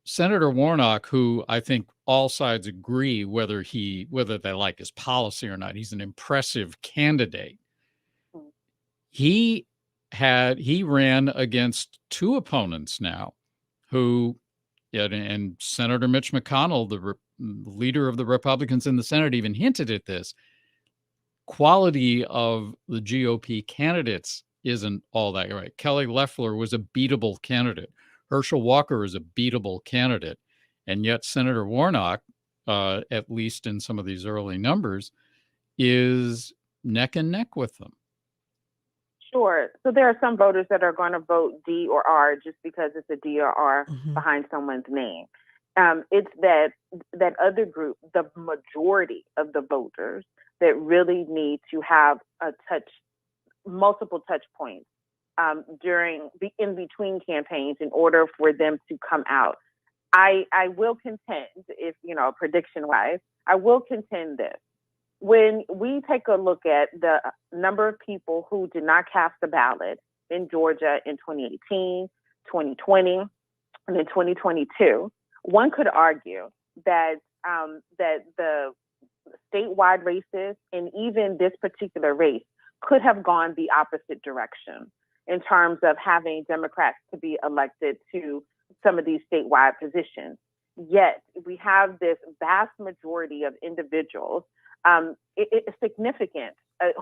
Senator Warnock, who I think all sides agree whether they like his policy or not, he's an impressive candidate. He ran against 2 opponents now who, and Senator Mitch McConnell, the leader of the Republicans in the Senate, even hinted at this. Quality of the GOP candidates isn't all that right. Kelly Loeffler was a beatable candidate. Herschel Walker is a beatable candidate. And yet Senator Warnock, at least in some of these early numbers, is neck and neck with them. Sure. So there are some voters that are going to vote D or R just because it's a D or R behind someone's name. It's that other group, the majority of the voters, that really need to have multiple touch points during the in between campaigns in order for them to come out. I will contend, if prediction wise, I will contend this. When we take a look at the number of people who did not cast a ballot in Georgia in 2018, 2020, and in 2022, one could argue that that the statewide races and even this particular race could have gone the opposite direction in terms of having Democrats to be elected to some of these statewide positions. Yet we have this vast majority of individuals, it's significant,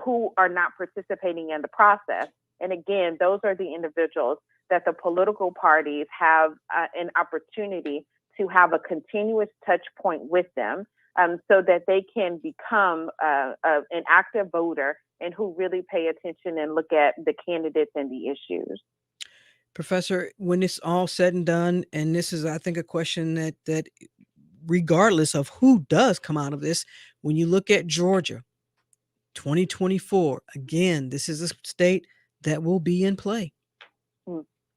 who are not participating in the process. And again, those are the individuals that the political parties have an opportunity to have a continuous touch point with them, so that they can become an active voter and who really pay attention and look at the candidates and the issues. Professor, when it's all said and done, and this is, I think, a question that regardless of who does come out of this, when you look at Georgia, 2024, again, this is a state that will be in play.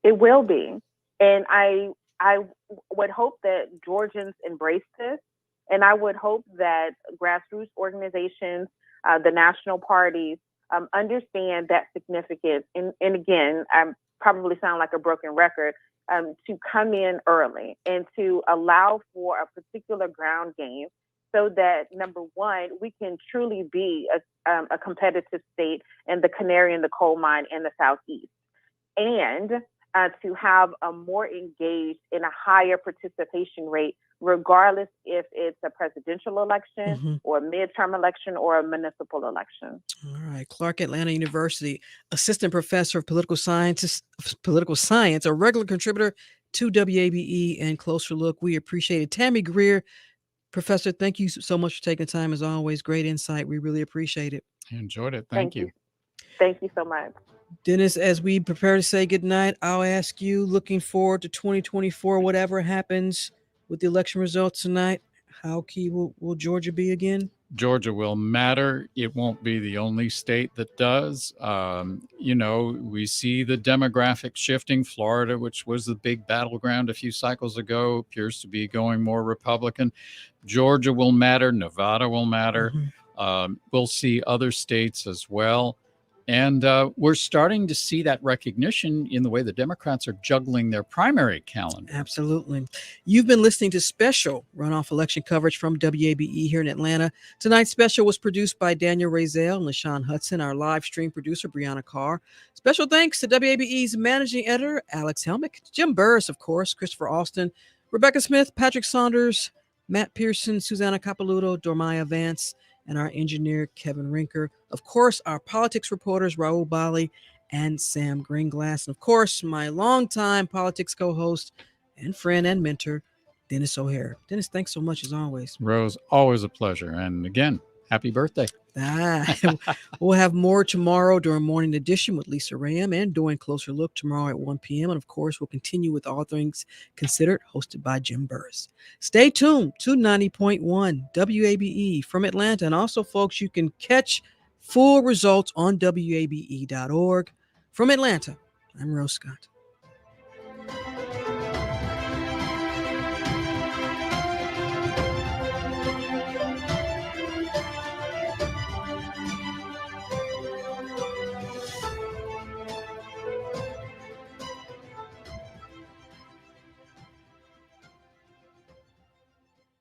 It will be. And I would hope that Georgians embrace this. And I would hope that grassroots organizations, the national parties, understand that significance. And again, I'm probably sound like a broken record, to come in early and to allow for a particular ground game so that, number one, we can truly be a competitive state and the canary in the coal mine in the Southeast. And to have a more engaged and a higher participation rate, regardless if it's a presidential election or a midterm election or a municipal election. All right. Clark Atlanta University, assistant professor of political science, a regular contributor to WABE and Closer Look. We appreciate it. Tammy Greer, professor, thank you so much for taking time. As always, great insight. We really appreciate it. I enjoyed it. Thank you. Thank you so much. Dennis, as we prepare to say goodnight, I'll ask you, looking forward to 2024, whatever happens with the election results tonight, how key will Georgia be again? Georgia will matter. It won't be the only state that does. We see the demographic shifting. Florida, which was the big battleground a few cycles ago, appears to be going more Republican. Georgia will matter. Nevada will matter. We'll see other states as well. And we're starting to see that recognition in the way the Democrats are juggling their primary calendar. Absolutely. You've been listening to special runoff election coverage from WABE here in Atlanta. Tonight's special was produced by Daniel Razel and LaShawn Hudson, our live stream producer, Brianna Carr. Special thanks to WABE's managing editor, Alex Helmick, Jim Burris, of course, Christopher Alston, Rebecca Smith, Patrick Saunders, Matt Pearson, Susanna Capilouto, Dormaya Vance, and our engineer, Kevin Rinker. Of course, our politics reporters, Raul Bali and Sam Greenglass. And of course, my longtime politics co-host and friend and mentor, Dennis O'Hare. Dennis, thanks so much as always. Rose, always a pleasure. And again, happy birthday. We'll have more tomorrow during Morning Edition with Lisa Ram and doing Closer Look tomorrow at 1 p.m. And of course, we'll continue with All Things Considered, hosted by Jim Burris. Stay tuned to 90.1 WABE from Atlanta. And also, folks, you can catch full results on WABE.org. From Atlanta, I'm Rose Scott.